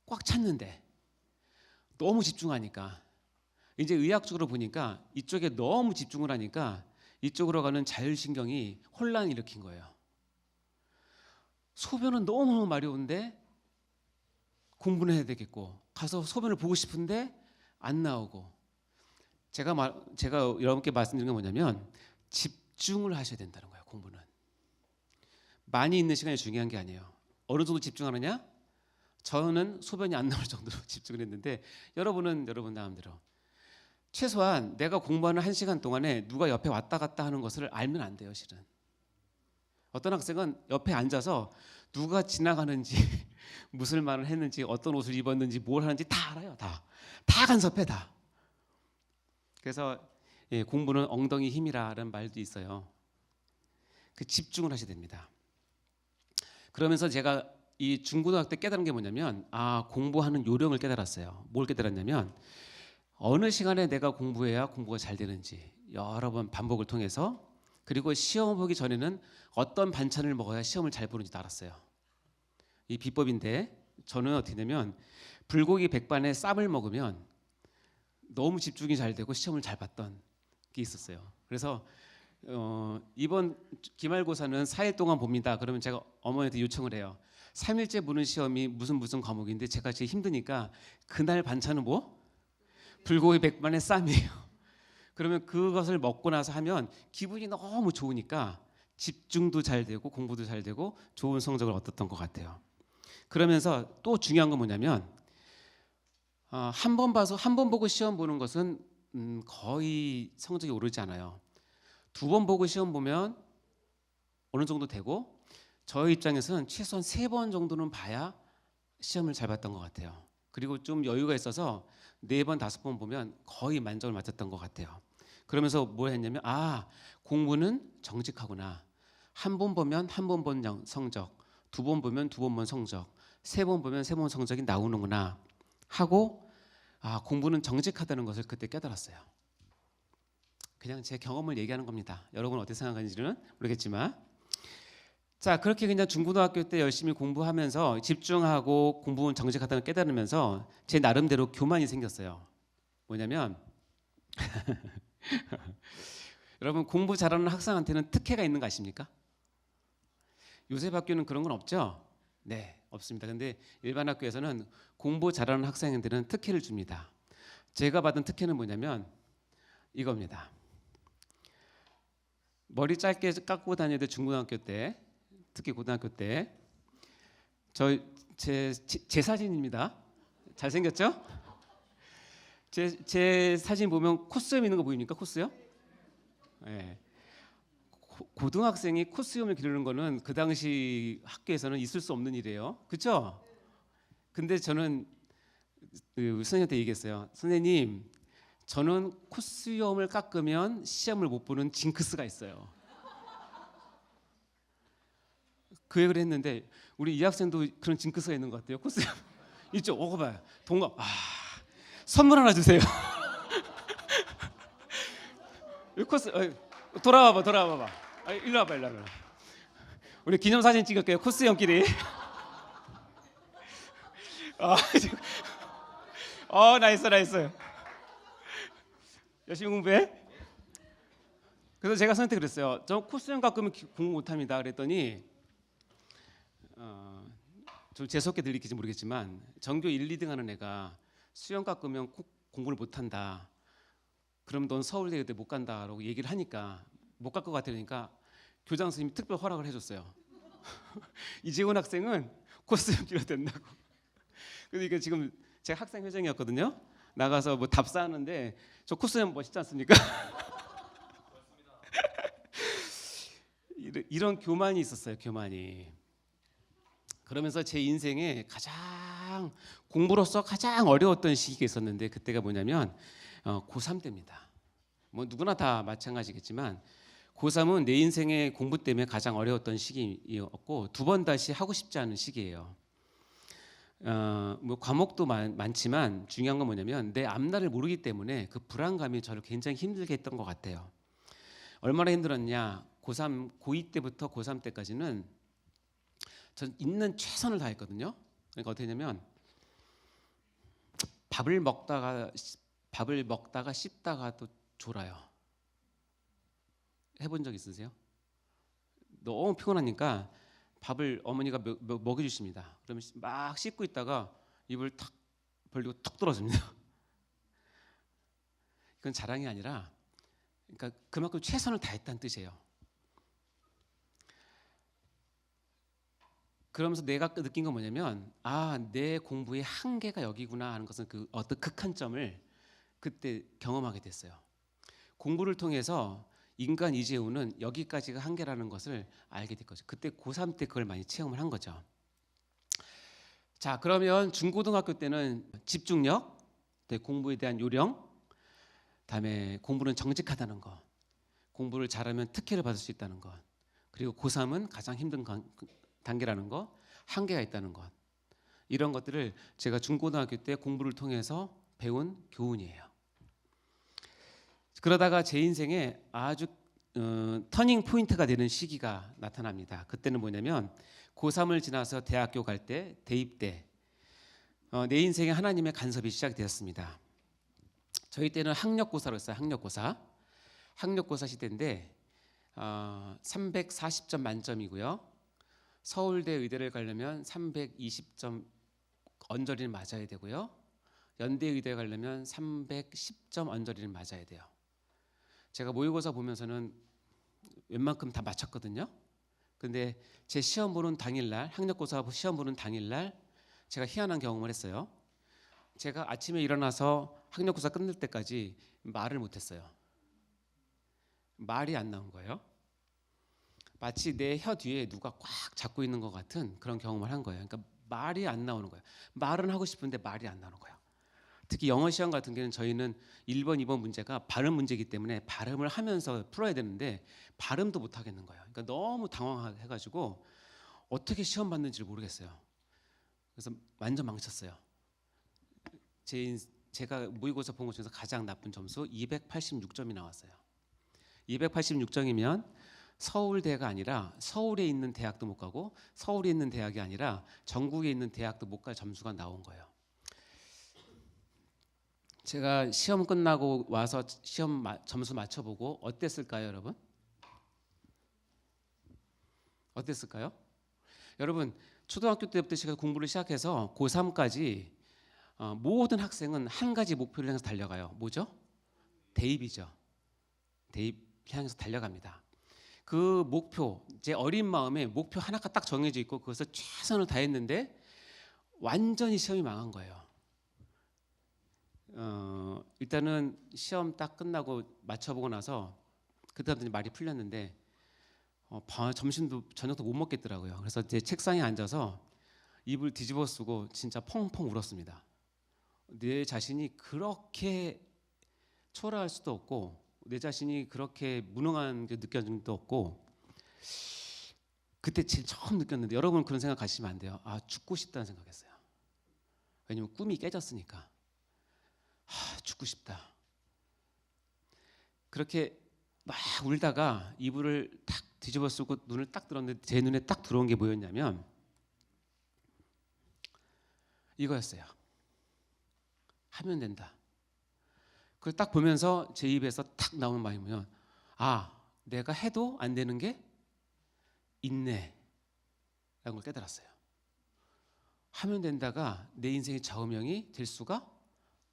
꽉 찼는데 너무 집중하니까. 이제 의학적으로 보니까 이쪽에 너무 집중을 하니까 이쪽으로 가는 자율신경이 혼란을 일으킨 거예요. 소변은 너무 마려운데 공부는 해야 되겠고, 가서 소변을 보고 싶은데 안 나오고. 제가 여러분께 말씀드린 건 뭐냐면, 집중을 하셔야 된다는 거예요. 공부는 많이 있는 시간이 중요한 게 아니에요. 어느 정도 집중하느냐? 저는 소변이 안 나올 정도로 집중을 했는데, 여러분은 여러분 나름대로 최소한 내가 공부하는 1시간 동안에 누가 옆에 왔다 갔다 하는 것을 알면 안 돼요. 실은 어떤 학생은 옆에 앉아서 누가 지나가는지 무슨 말을 했는지 어떤 옷을 입었는지 뭘 하는지 다 알아요. 다 간섭해. 다. 그래서 공부는 엉덩이 힘이라는 말도 있어요. 그 집중을 하셔야 됩니다. 그러면서 제가 이 중고등학교 때 깨달은 게 뭐냐면, 공부하는 요령을 깨달았어요. 뭘 깨달았냐면, 어느 시간에 내가 공부해야 공부가 잘 되는지 여러 번 반복을 통해서, 그리고 시험 보기 전에는 어떤 반찬을 먹어야 시험을 잘 보는지도 알았어요. 이 비법인데, 저는 어떻게 되냐면 불고기 백반에 쌈을 먹으면 너무 집중이 잘 되고 시험을 잘 봤던 게 있었어요. 그래서 이번 기말고사는 4일 동안 봅니다. 그러면 제가 어머니한테 요청을 해요. 3일째 보는 시험이 무슨 과목인데 제가 제일 힘드니까 그날 반찬은 뭐? 불고기 백반에 쌈이에요. 그러면 그것을 먹고 나서 하면 기분이 너무 좋으니까 집중도 잘 되고 공부도 잘 되고 좋은 성적을 얻었던 것 같아요. 그러면서 또 중요한 건 뭐냐면 한 번 봐서 한 번 보고 시험 보는 것은 거의 성적이 오르지 않아요. 2번 보고 시험 보면 어느 정도 되고 저의 입장에서는 최소한 3번 정도는 봐야 시험을 잘 봤던 것 같아요. 그리고 좀 여유가 있어서 4번, 5번 보면 거의 만점을 맞았던 것 같아요. 그러면서 뭘 했냐면 공부는 정직하구나. 한 번 보면 한 번 본 성적, 2번 보면 2번 본 성적, 3번 보면 3번 성적이 나오는구나 하고 공부는 정직하다는 것을 그때 깨달았어요. 그냥 제 경험을 얘기하는 겁니다. 여러분 어떻게 생각하는지는 모르겠지만 자 그렇게 그냥 중고등학교 때 열심히 공부하면서 집중하고 공부는 정직하다는 걸 깨달으면서 제 나름대로 교만이 생겼어요. 뭐냐면 여러분 공부 잘하는 학생한테는 특혜가 있는 거 아십니까? 요새 학교는 그런 건 없죠? 네, 없습니다. 근데 일반 학교에서는 공부 잘하는 학생들은 특혜를 줍니다. 제가 받은 특혜는 뭐냐면 이겁니다. 머리 짧게 깎고 다니던 중고등학교 때, 특히 고등학교 때, 제 사진입니다. 잘생겼죠? 제 사진 보면 코스염 있는 거 보입니까? 코스염? 네. 고등학생이 코스염을 기르는 거는 그 당시 학교에서는 있을 수 없는 일이에요. 그렇죠? 근데 저는 선생님한테 얘기했어요. 선생님, 저는 코스염을 깎으면 시험을 못 보는 징크스가 있어요. 그 얘기를 했는데 우리 이 학생도 그런 징크스가 있는 것 같아요. 코스염 이쪽 오고 봐요. 동갑. 선물 하나 주세요. 이 코스 돌아와봐. 일로 와봐. 우리 기념사진 찍을게요. 코스염끼리. 나이스. 열심히 공부해. 그래서 제가 선택을 그랬어요. 저 코스염 깎으면 공부 못합니다. 그랬더니 좀 재수없게 들리실지 모르겠지만 전교 1, 2등 하는 애가 수영 깎으면 공부를 못한다. 그럼 넌 서울대 의대 못 간다라고 얘기를 하니까 못 갈 것 같으니까 교장 선생님이 특별 허락을 해줬어요. 이재훈 학생은 코스염 끼려 된다고. 그래서 이게 지금 제가 학생 회장이었거든요. 나가서 뭐 답사하는데 저 코스염 멋있지 않습니까? 이런 교만이 있었어요. 교만이. 그러면서 제 인생에 공부로서 가장 어려웠던 시기가 있었는데 그때가 뭐냐면 고3 때입니다. 뭐 누구나 다 마찬가지겠지만 고3은 내 인생의 공부 때문에 가장 어려웠던 시기였고 2번 다시 하고 싶지 않은 시기예요. 뭐 과목도 많지만 중요한 건 뭐냐면 내 앞날을 모르기 때문에 그 불안감이 저를 굉장히 힘들게 했던 것 같아요. 얼마나 힘들었냐? 고2 때부터 고3 때까지는 전 있는 최선을 다했거든요. 그러니까 어떻게 했냐면 밥을 먹다가 씹다가 또 졸아요. 해본 적 있으세요? 너무 피곤하니까 밥을 어머니가 먹여주십니다. 그러면 막 씹고 있다가 입을 탁 벌리고 툭 떨어집니다. 그건 자랑이 아니라 그러니까 그만큼 최선을 다했다는 뜻이에요. 그러면서 내가 느낀 건 뭐냐면 내 공부의 한계가 여기구나 하는 것은 그 어떤 극한점을 그때 경험하게 됐어요. 공부를 통해서 인간 이재훈은 여기까지가 한계라는 것을 알게 된 거죠. 그때 고3 때 그걸 많이 체험을 한 거죠. 자, 그러면 중고등학교 때는 집중력, 공부에 대한 요령, 다음에 공부는 정직하다는 것, 공부를 잘하면 특혜를 받을 수 있다는 것, 그리고 고3은 가장 힘든 단계라는 것, 한계가 있다는 것, 이런 것들을 제가 중고등학교 때 공부를 통해서 배운 교훈이에요. 그러다가 제 인생에 아주 터닝 포인트가 되는 시기가 나타납니다. 그때는 뭐냐면 고3을 지나서 대학교 갈 때, 대입 때 내 인생에 하나님의 간섭이 시작되었습니다. 저희 때는 학력고사로 했어요. 학력고사 시대인데 340점 만점이고요. 서울대 의대를 가려면 320점 언저리는 맞아야 되고요. 연대 의대 가려면 310점 언저리는 맞아야 돼요. 제가 모의고사 보면서는 웬만큼 다 맞췄거든요. 근데 제 시험 보는 당일날, 학력고사 시험 보는 당일날 제가 희한한 경험을 했어요. 제가 아침에 일어나서 학력고사 끝날 때까지 말을 못했어요. 말이 안 나온 거예요. 마치 내 혀 뒤에 누가 꽉 잡고 있는 것 같은 그런 경험을 한 거예요. 그러니까 말이 안 나오는 거예요. 말은 하고 싶은데 말이 안 나오는 거예요. 특히 영어 시험 같은 경우는 저희는 1번, 2번 문제가 발음 문제이기 때문에 발음을 하면서 풀어야 되는데 발음도 못 하겠는 거예요. 그러니까 너무 당황해가지고 어떻게 시험 봤는지를 모르겠어요. 그래서 완전 망쳤어요. 제가 모의고사 본 것 중에서 가장 나쁜 점수 286점이 나왔어요. 286점이면 서울대가 아니라 서울에 있는 대학도 못 가고 서울에 있는 대학이 아니라 전국에 있는 대학도 못 갈 점수가 나온 거예요. 제가 시험 끝나고 와서 시험 점수 맞춰보고 어땠을까요, 여러분? 어땠을까요? 여러분, 초등학교 때부터 제가 공부를 시작해서 고3까지 모든 학생은 한 가지 목표를 향해서 달려가요. 뭐죠? 대입이죠. 대입 향해서 달려갑니다. 그 목표, 제 어린 마음에 목표 하나가 딱 정해져 있고 그것을 최선을 다했는데 완전히 시험이 망한 거예요. 일단은 시험 딱 끝나고 맞춰보고 나서 그때부터 말이 풀렸는데 점심도 저녁도 못 먹겠더라고요. 그래서 제 책상에 앉아서 입을 뒤집어 쓰고 진짜 펑펑 울었습니다. 내 자신이 그렇게 초라할 수도 없고 내 자신이 그렇게 무능한 게 느껴진 것도 없고 그때 제일 처음 느꼈는데 여러분 그런 생각 가시면 안 돼요. 죽고 싶다는 생각했어요. 왜냐면 꿈이 깨졌으니까. 죽고 싶다. 그렇게 막 울다가 이불을 탁 뒤집어 쓰고 눈을 딱 들었는데 제 눈에 딱 들어온 게 뭐였냐면 이거였어요. 하면 된다. 그걸 딱 보면서 제 입에서 탁 나오는 말이 뭐냐면 내가 해도 안 되는 게 있네 라는 걸 깨달았어요. 하면 된다가 내 인생의 좌우명이 될 수가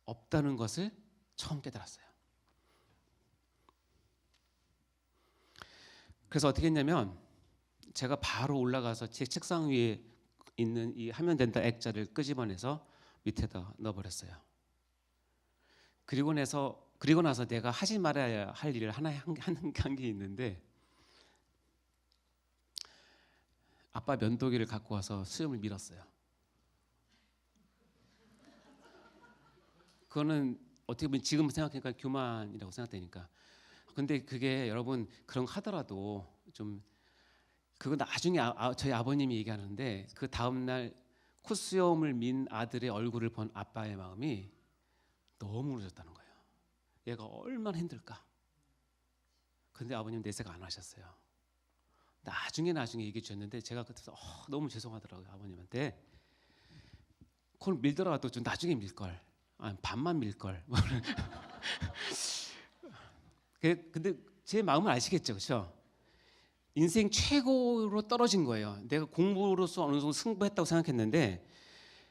없다는 것을 처음 깨달았어요. 그래서 어떻게 했냐면 제가 바로 올라가서 제 책상 위에 있는 이 하면 된다 액자를 끄집어내서 밑에다 넣어버렸어요. 그리고 나서 내가 하지 말아야 할 일을 하나 한 게 있는데 아빠 면도기를 갖고 와서 수염을 밀었어요. 그거는 어떻게 보면 지금 생각하니까 교만이라고 생각되니까. 근데 그게 여러분 그런 거 하더라도 좀 그거 나중에 저희 아버님이 얘기하는데 그 다음 날 콧수염을 민 아들의 얼굴을 본 아빠의 마음이 너무 울어졌다는 거예요. 얘가 얼마나 힘들까. 근데 아버님 내색 안 하셨어요. 나중에 얘기해 주셨는데 제가 그때서 너무 죄송하더라고요. 아버님한테. 그걸 밀더라도 좀 나중에 밀걸. 반만 밀걸. 근데 제 마음을 아시겠죠, 그렇죠? 인생 최고로 떨어진 거예요. 내가 공부로서 어느 정도 승부했다고 생각했는데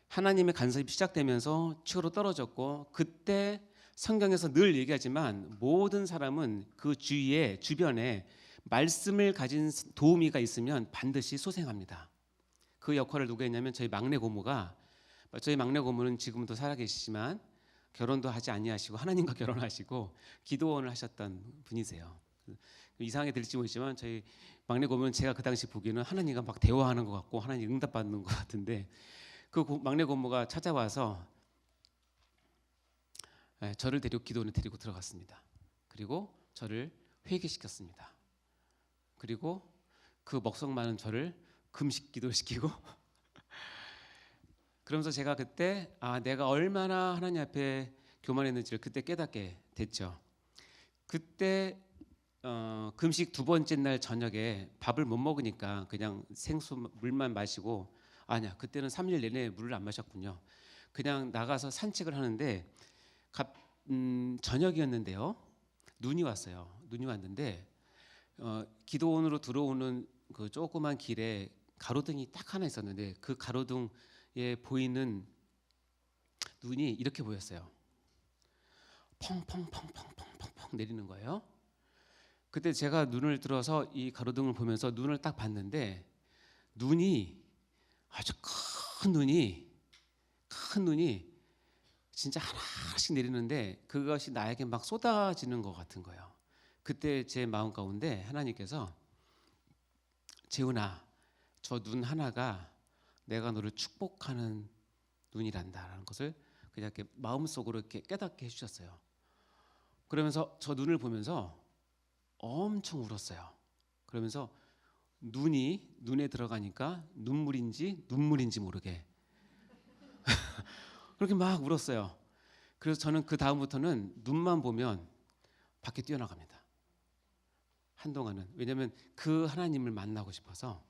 하나님의 간섭이 시작되면서 최고로 떨어졌고 그때 성경에서 늘 얘기하지만 모든 사람은 그 주변에 말씀을 가진 도우미가 있으면 반드시 소생합니다. 그 역할을 누가 했냐면 저희 막내 고모가 저희 막내 고모는 지금도 살아계시지만 결혼도 하지 아니하시고 하나님과 결혼하시고 기도원을 하셨던 분이세요. 이상하게 들릴지 모르지만 저희 막내 고모는 제가 그 당시 보기에는 하나님과 막 대화하는 것 같고 하나님 응답받는 것 같은데 그 막내 고모가 찾아와서 저를 기도원에 데리고 들어갔습니다. 그리고 저를 회개시켰습니다. 그리고 그 먹성 많은 저를 금식 기도시키고 그러면서 제가 그때 내가 얼마나 하나님 앞에 교만했는지를 그때 깨닫게 됐죠. 그때 금식 두 번째 날 저녁에 밥을 못 먹으니까 그냥 생수 물만 마시고 그때는 3일 내내 물을 안 마셨군요. 그냥 나가서 산책을 하는데 저녁이었는데요. 눈이 왔어요. 눈이 왔는데 기도원으로 들어오는 그 조그만 길에 가로등이 딱 하나 있었는데 그 가로등에 보이는 눈이 이렇게 보였어요. 펑펑펑펑펑펑펑 내리는 거예요. 그때 제가 눈을 들어서 이 가로등을 보면서 눈을 딱 봤는데 눈이 아주 큰 눈이 진짜 하나씩 내리는데 그것이 나에게 막 쏟아지는 것 같은 거예요. 그때 제 마음 가운데 하나님께서 재훈아, 저 눈 하나가 내가 너를 축복하는 눈이란다라는 것을 그냥 이렇게 마음속으로 이렇게 깨닫게 해주셨어요. 그러면서 저 눈을 보면서 엄청 울었어요. 그러면서 눈이 눈에 들어가니까 눈물인지 모르게 그렇게 막 울었어요. 그래서 저는 그 다음부터는 눈만 보면 밖에 뛰어나갑니다. 한동안은. 왜냐하면 그 하나님을 만나고 싶어서.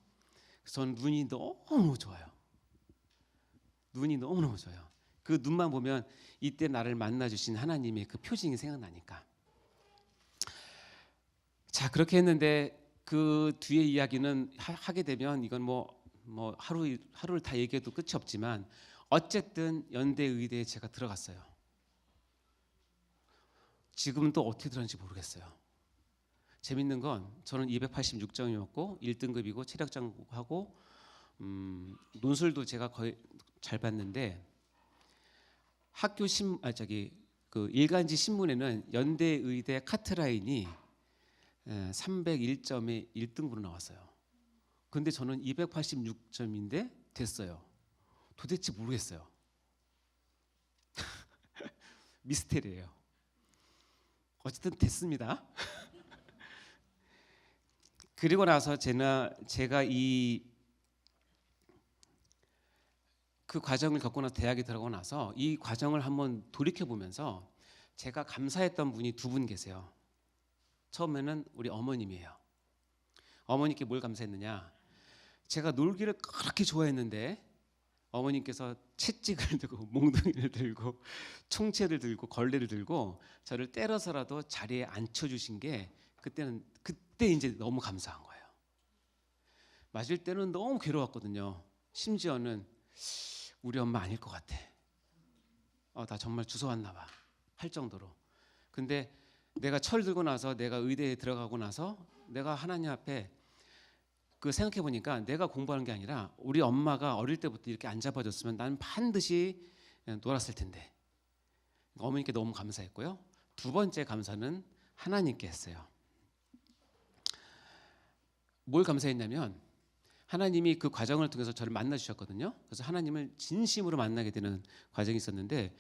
저는 눈이 너무 좋아요. 눈이 너무너무 좋아요. 그 눈만 보면 이때 나를 만나주신 하나님의 그 표징이 생각나니까. 자, 그렇게 했는데 그 뒤에 이야기는 하게 되면 이건 뭐 하루를 다 얘기해도 끝이 없지만 어쨌든 연대의대에 제가 들어갔어요. 지금은 또 어떻게 들었는지 모르겠어요. 재밌는 건 저는 286점이었고 1등급이고 체력장하고 논술도 제가 거의 잘 봤는데 학교 그 일간지 신문에는 연대의대 카트라인이 301점에 1등급으로 나왔어요. 근데 저는 286점인데 됐어요. 도대체 모르겠어요. 미스테리예요. 어쨌든 됐습니다. 그리고 나서 제가 그 과정을 겪고 나서 대학에 들어가고 나서 이 과정을 한번 돌이켜 보면서 제가 감사했던 분이 두 분 계세요. 처음에는 우리 어머님이에요. 어머니께 뭘 감사했느냐? 제가 놀기를 그렇게 좋아했는데 어머님께서 채찍을 들고 몽둥이를 들고 총채를 들고 걸레를 들고 저를 때려서라도 자리에 앉혀주신 게 그때 이제 너무 감사한 거예요. 맞을 때는 너무 괴로웠거든요. 심지어는 우리 엄마 아닐 것 같아. 나 정말 주워왔나 봐 할 정도로. 근데 내가 철 들고 나서 내가 의대에 들어가고 나서 내가 하나님 앞에 그 생각해 보니까 내가 공부하는 게 아니라 우리 엄마가 어릴 때부터 이렇게 안 잡아줬으면 난 반드시 놀았을 텐데. 어머니께 너무 감사했고요. 두 번째 감사는 하나님께 했어요. 뭘 감사했냐면 하나님이 그 과정을 통해서 저를 만나 주셨거든요. 그래서 하나님을 진심으로 만나게 되는 과정이 있었는데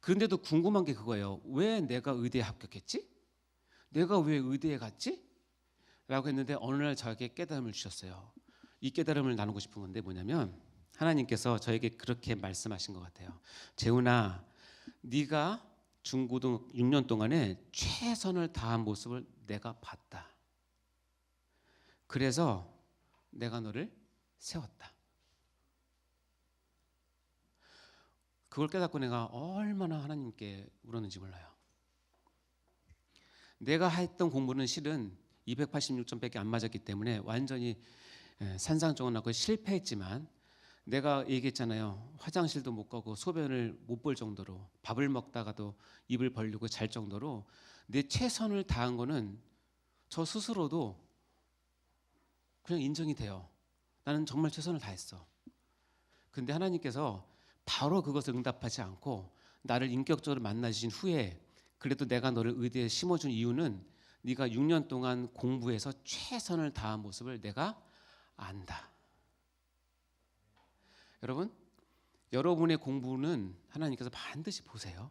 그런데도 궁금한 게 그거예요. 왜 내가 의대에 합격했지? 내가 왜 의대에 갔지? 라고 했는데 어느 날 저에게 깨달음을 주셨어요. 이 깨달음을 나누고 싶은 건데 뭐냐면 하나님께서 저에게 그렇게 말씀하신 것 같아요. 재훈아, 네가 중고등 6년 동안에 최선을 다한 모습을 내가 봤다. 그래서 내가 너를 세웠다. 그걸 깨닫고 내가 얼마나 하나님께 울었는지 몰라요. 내가 했던 공부는 실은 286점밖에 안 맞았기 때문에 완전히 산상종원하고 실패했지만 내가 얘기했잖아요. 화장실도 못 가고 소변을 못 볼 정도로 밥을 먹다가도 입을 벌리고 잘 정도로 내 최선을 다한 거는 저 스스로도 그냥 인정이 돼요. 나는 정말 최선을 다했어. 근데 하나님께서 바로 그것을 응답하지 않고 나를 인격적으로 만나주신 후에 그래도 내가 너를 의대에 심어준 이유는 네가 6년 동안 공부해서 최선을 다한 모습을 내가 안다. 여러분, 여러분의 공부는 하나님께서 반드시 보세요.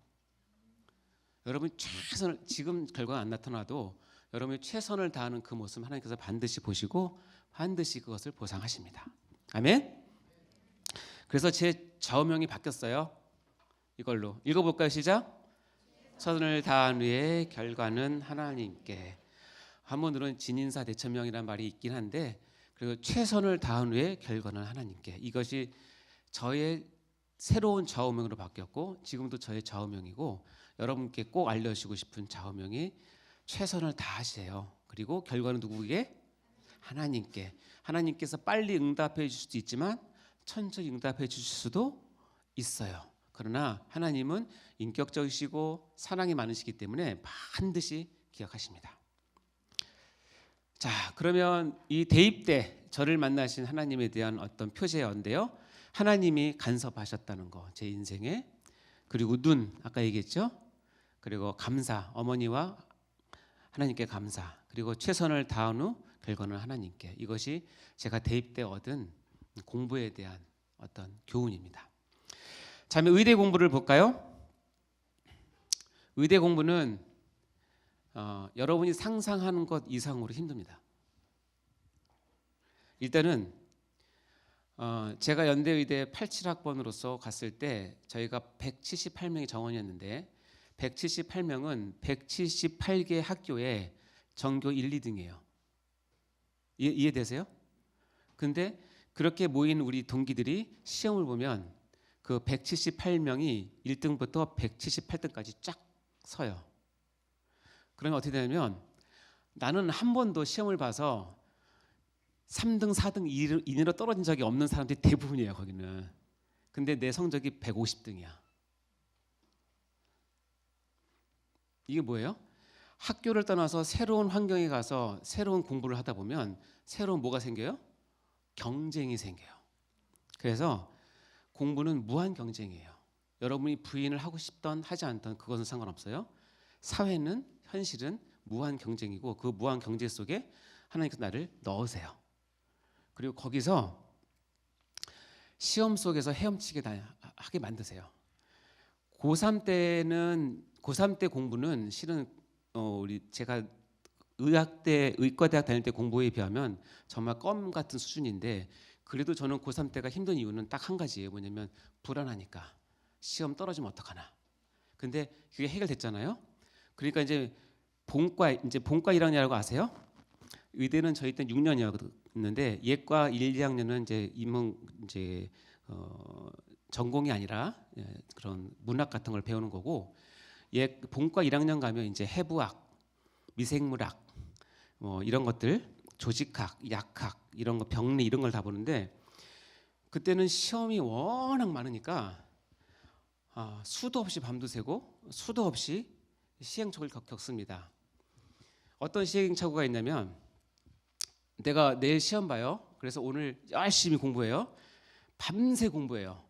여러분이 최선을, 지금 결과가 안 나타나도 여러분이 최선을 다하는 그 모습 하나님께서 반드시 보시고 반드시 그것을 보상하십니다. 아멘. 그래서 제 좌우명이 바뀌었어요. 이걸로 읽어볼까요? 시작. 최선을 다한 후에 결과는 하나님께. 한문으로는 진인사 대천명이라는 말이 있긴 한데 그리고 최선을 다한 후에 결과는 하나님께. 이것이 저의 새로운 좌우명으로 바뀌었고 지금도 저의 좌우명이고 여러분께 꼭 알려주시고 싶은 좌우명이 최선을 다하세요. 그리고 결과는 누구에게? 하나님께. 하나님께서 빨리 응답해 주실 수도 있지만 천천히 응답해 주실 수도 있어요. 그러나 하나님은 인격적이시고 사랑이 많으시기 때문에 반드시 기억하십니다. 자, 그러면 이 대입 때 저를 만나신 하나님에 대한 어떤 표제어인데요. 하나님이 간섭하셨다는 거, 제 인생에. 그리고 눈, 아까 얘기했죠. 그리고 감사, 어머니와 하나님께 감사. 그리고 최선을 다한 후 결과는 하나님께. 이것이 제가 대입 때 얻은 공부에 대한 어떤 교훈입니다. 자, 의대 공부를 볼까요? 의대 공부는 여러분이 상상하는 것 이상으로 힘듭니다. 일단은 제가 연대의대 87학번으로서 갔을 때 저희가 178명이 정원이었는데 178명은 178개 학교에 전교 1, 2등이에요. 이해되세요? 근데 그렇게 모인 우리 동기들이 시험을 보면 그 178명이 1등부터 178등까지 쫙 서요. 그러면 어떻게 되냐면 나는 한 번도 시험을 봐서 3등, 4등 이내로 떨어진 적이 없는 사람들이 대부분이에요, 거기는. 근데 내 성적이 150등이야. 이게 뭐예요? 학교를 떠나서 새로운 환경에 가서 새로운 공부를 하다 보면 새로운 뭐가 생겨요? 경쟁이 생겨요. 그래서 공부는 무한 경쟁이에요. 여러분이 부인을 하고 싶던 하지 않던 그것은 상관없어요. 사회는 현실은 무한 경쟁이고 그 무한 경쟁 속에 하나님께서 나를 넣으세요. 그리고 거기서 시험 속에서 헤엄치게 하게 만드세요. 고3 때 공부는 실은 제가 의과대학 다닐 때 공부에 비하면 정말 껌 같은 수준인데 그래도 저는 고3 때가 힘든 이유는 딱 한 가지예요. 뭐냐면 불안하니까 시험 떨어지면 어떡하나. 근데 그게 해결됐잖아요. 그러니까 이제 본과 1학년이라고 아세요? 의대는 저희 때 6년이었는데 예과 1, 2학년은 전공이 아니라 그런 문학 같은 걸 배우는 거고 본과 1학년 가면 이제 해부학, 미생물학 이런 것들, 조직학, 약학 이런 거 병리 이런 걸 다 보는데 그때는 시험이 워낙 많으니까 수도 없이 밤도 새고 수도 없이 시행착오를 겪습니다. 어떤 시행착오가 있냐면 내가 내일 시험 봐요. 그래서 오늘 열심히 공부해요. 밤새 공부해요.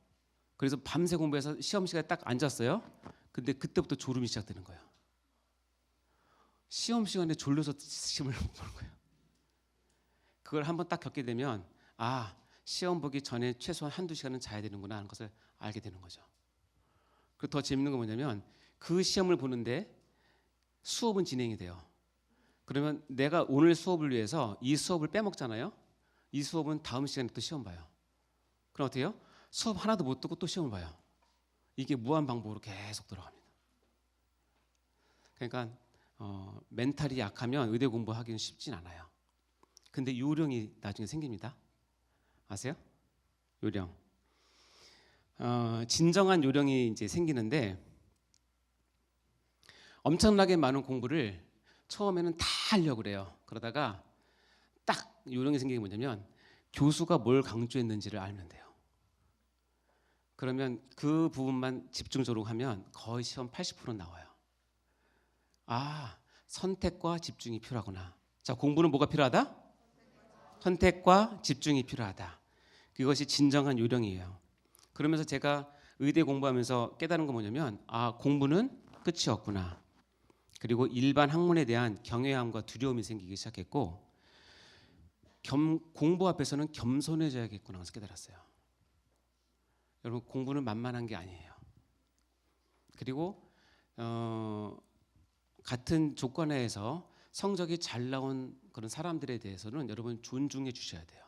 그래서 밤새 공부해서 시험 시간에 딱 앉았어요. 근데 그때부터 졸음이 시작되는 거예요. 시험 시간에 졸려서 시험을 못 보는 거예요. 그걸 한번 딱 겪게 되면 시험 보기 전에 최소한 한두 시간은 자야 되는구나 하는 것을 알게 되는 거죠. 그리고 더 재밌는 건 뭐냐면 그 시험을 보는데 수업은 진행이 돼요. 그러면 내가 오늘 수업을 위해서 이 수업을 빼먹잖아요. 이 수업은 다음 시간에 또 시험 봐요. 그럼 어떻게 해요? 수업 하나도 못 듣고 또 시험을 봐요. 이게 무한 반복으로 계속 돌아갑니다. 그러니까 멘탈이 약하면 의대 공부하기는 쉽진 않아요. 근데 요령이 나중에 생깁니다. 아세요? 요령. 진정한 요령이 이제 생기는데 엄청나게 많은 공부를 처음에는 다 하려고 그래요. 그러다가 딱 요령이 생기는 게 뭐냐면 교수가 뭘 강조했는지를 알면 돼요. 그러면 그 부분만 집중적으로 하면 거의 시험 80% 나와요. 선택과 집중이 필요하구나. 자, 공부는 뭐가 필요하다? 선택과 집중이 필요하다. 그것이 진정한 요령이에요. 그러면서 제가 의대 공부하면서 깨달은 건 뭐냐면 공부는 끝이 없구나. 그리고 일반 학문에 대한 경외함과 두려움이 생기기 시작했고 공부 앞에서는 겸손해져야겠구나 해서 깨달았어요. 여러분 공부는 만만한 게 아니에요. 그리고 같은 조건에서 성적이 잘 나온 그런 사람들에 대해서는 여러분 존중해 주셔야 돼요.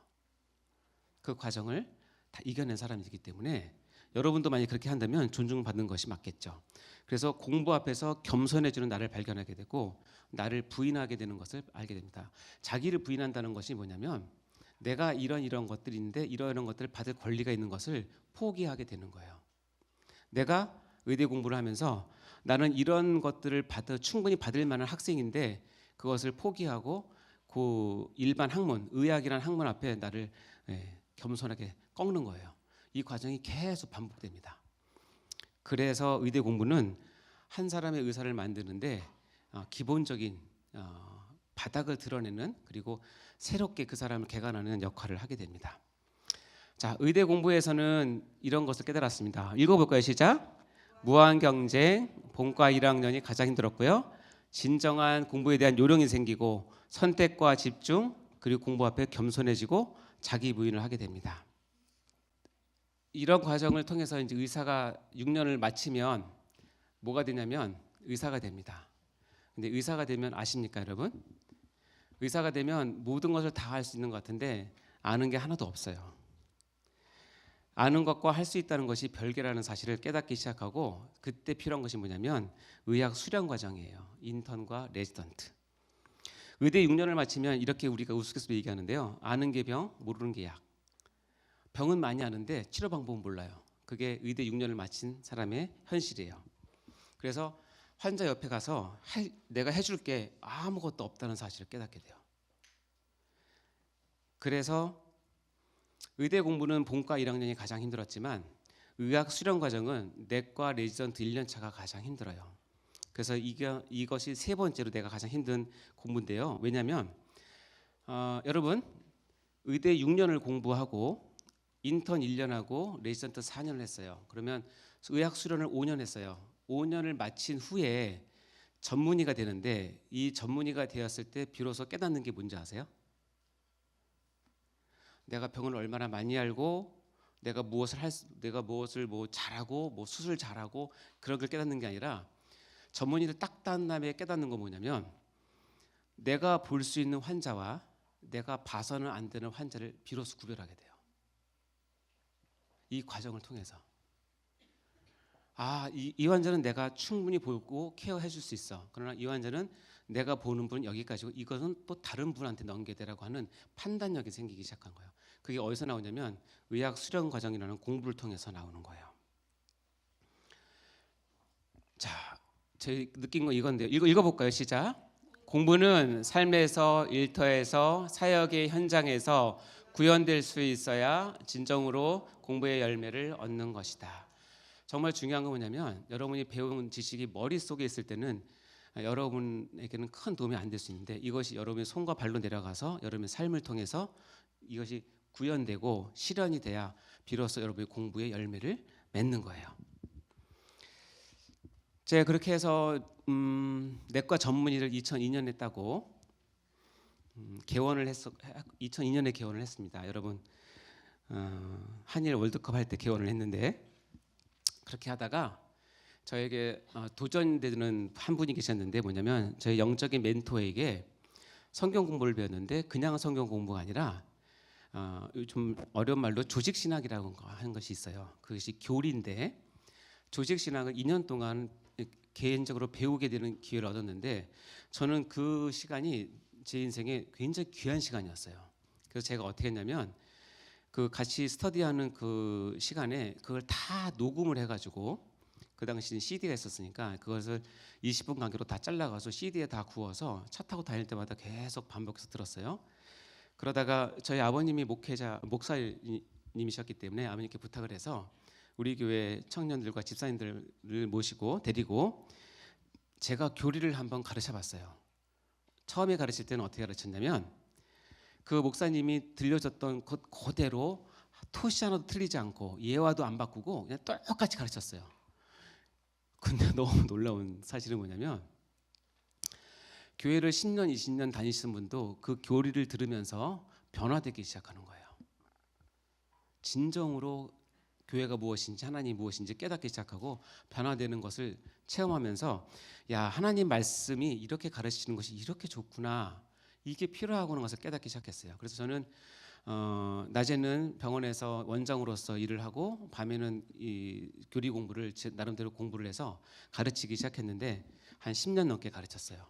그 과정을 다 이겨낸 사람이기 때문에 여러분도 만약 그렇게 한다면 존중받는 것이 맞겠죠. 그래서 공부 앞에서 겸손해지는 나를 발견하게 되고 나를 부인하게 되는 것을 알게 됩니다. 자기를 부인한다는 것이 뭐냐면 내가 이런 것들이 있는데 이런 것들을 받을 권리가 있는 것을 포기하게 되는 거예요. 내가 의대 공부를 하면서 나는 이런 것들을 충분히 받을 만한 학생인데 그것을 포기하고 그 일반 학문, 의학이라는 학문 앞에 나를 겸손하게 꺾는 거예요. 이 과정이 계속 반복됩니다. 그래서 의대 공부는 한 사람의 의사를 만드는데 기본적인 바닥을 드러내는, 그리고 새롭게 그 사람을 개간하는 역할을 하게 됩니다. 자, 의대 공부에서는 이런 것을 깨달았습니다. 읽어볼까요? 시작. 무한 경쟁, 본과 1학년이 가장 힘들었고요. 진정한 공부에 대한 요령이 생기고 선택과 집중, 그리고 공부 앞에 겸손해지고 자기 부인을 하게 됩니다. 이런 과정을 통해서 이제 의사가 6년을 마치면 뭐가 되냐면 의사가 됩니다. 근데 의사가 되면 아십니까, 여러분? 의사가 되면 모든 것을 다 할 수 있는 것 같은데 아는 게 하나도 없어요. 아는 것과 할 수 있다는 것이 별개라는 사실을 깨닫기 시작하고, 그때 필요한 것이 뭐냐면 의학 수련 과정이에요. 인턴과 레지던트. 의대 6년을 마치면 이렇게 우리가 우스갯소리 얘기하는데요. 아는 게 병, 모르는 게 약. 병은 많이 아는데 치료 방법은 몰라요. 그게 의대 6년을 마친 사람의 현실이에요. 그래서 환자 옆에 가서 내가 해줄 게 아무것도 없다는 사실을 깨닫게 돼요. 그래서 의대 공부는 본과 1학년이 가장 힘들었지만 의학 수련 과정은 내과 레지던트 1년 차가 가장 힘들어요. 그래서 이것이 세 번째로 내가 가장 힘든 공부인데요. 왜냐하면 여러분, 의대 6년을 공부하고 인턴 1년 하고 레지던트 4년을 했어요. 그러면 의학 수련을 5년 했어요. 5년을 마친 후에 전문의가 되는데, 이 전문의가 되었을 때 비로소 깨닫는 게 뭔지 아세요? 내가 병을 얼마나 많이 알고 내가 무엇을 뭐 잘하고 뭐 수술 잘하고 그런 걸 깨닫는 게 아니라, 전문의를 딱 딴 다음에 깨닫는 건 뭐냐면 내가 볼 수 있는 환자와 내가 봐서는 안 되는 환자를 비로소 구별하게 돼요. 이 과정을 통해서 이 환자는 내가 충분히 보고 케어해 줄 수 있어. 그러나 이 환자는 내가 보는 분은 여기까지고 이것은 또 다른 분한테 넘겨야 되라고 하는 판단력이 생기기 시작한 거예요. 그게 어디서 나오냐면 의학 수련 과정이라는 공부를 통해서 나오는 거예요. 자, 제 느낀 거 이건데요. 읽어볼까요? 시작. 공부는 삶에서, 일터에서, 사역의 현장에서 구현될 수 있어야 진정으로 공부의 열매를 얻는 것이다. 정말 중요한 건 뭐냐면, 여러분이 배운 지식이 머릿속에 있을 때는 여러분에게는 큰 도움이 안 될 수 있는데, 이것이 여러분의 손과 발로 내려가서 여러분의 삶을 통해서 이것이 구현되고 실현이 돼야 비로소 여러분의 공부의 열매를 맺는 거예요. 제가 그렇게 해서 내과 전문의를 2002년에 따고 2002년에 개원을 했습니다. 여러분, 한일 월드컵 할 때 개원을 했는데, 그렇게 하다가 저에게 도전되는 한 분이 계셨는데, 뭐냐면 저희 영적인 멘토에게 성경 공부를 배웠는데, 그냥 성경 공부가 아니라 요즘 어려운 말로 조직신학이라고 하는 것이 있어요. 그것이 교리인데, 조직신학을 2년 동안 개인적으로 배우게 되는 기회를 얻었는데, 저는 그 시간이 제 인생에 굉장히 귀한 시간이었어요. 그래서 제가 어떻게 했냐면, 그 같이 스터디하는 그 시간에 그걸 다 녹음을 해가지고, 그 당시는 CD가 있었으니까 그것을 20분 간격으로 다 잘라가서 CD에 다 구워서 차 타고 다닐 때마다 계속 반복해서 들었어요. 그러다가 저희 아버님이 목사님이셨기 때문에 아버님께 부탁을 해서 우리 교회 청년들과 집사님들을 데리고 제가 교리를 한번 가르쳐봤어요. 처음에 가르칠 때는 어떻게 가르쳤냐면, 그 목사님이 들려줬던 것 그대로 토시 하나도 틀리지 않고 예화도 안 바꾸고 그냥 똑같이 가르쳤어요. 근데 너무 놀라운 사실은 뭐냐면, 교회를 10년, 20년 다니시는 분도 그 교리를 들으면서 변화되기 시작하는 거예요. 진정으로 교회가 무엇인지, 하나님이 무엇인지 깨닫기 시작하고 변화되는 것을 체험하면서, 야, 하나님 말씀이 이렇게 가르치는 것이 이렇게 좋구나, 이게 필요하고 하는 것을 깨닫기 시작했어요. 그래서 저는 낮에는 병원에서 원장으로서 일을 하고, 밤에는 이 교리 공부를 나름대로 공부를 해서 가르치기 시작했는데, 한 10년 넘게 가르쳤어요.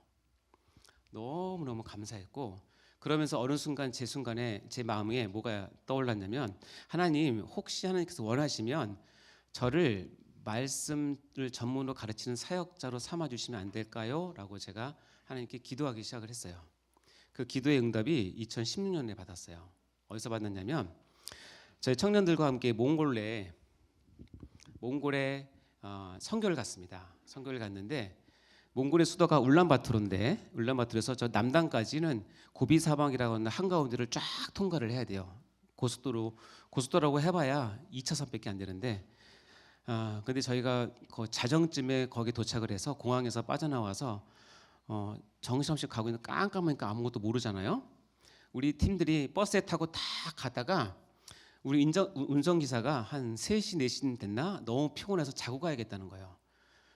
너무너무 감사했고, 그러면서 어느 순간 제 마음에 뭐가 떠올랐냐면, 하나님, 혹시 하나님께서 원하시면 저를 말씀을 전문으로 가르치는 사역자로 삼아주시면 안 될까요? 라고 제가 하나님께 기도하기 시작을 했어요. 그 기도의 응답이 2016년에 받았어요. 어디서 받았냐면 저희 청년들과 함께 몽골에 선교를 갔습니다. 선교를 갔는데 몽골의 수도가 울란바토르인데 울란바토르에서 저 남단까지는 고비 사막이라고 하는 한가운데를 쫙 통과를 해야 돼요. 고속도로라고 해봐야 2차선밖에 안 되는데 근데 저희가 그 자정쯤에 거기 도착을 해서 공항에서 빠져나와서 정신없이 가고 있는 깜깜하니까 아무것도 모르잖아요. 우리 팀들이 버스에 타고 딱 가다가 우리 운전기사가 한 3시 4시 됐나 너무 피곤해서 자고 가야겠다는 거예요.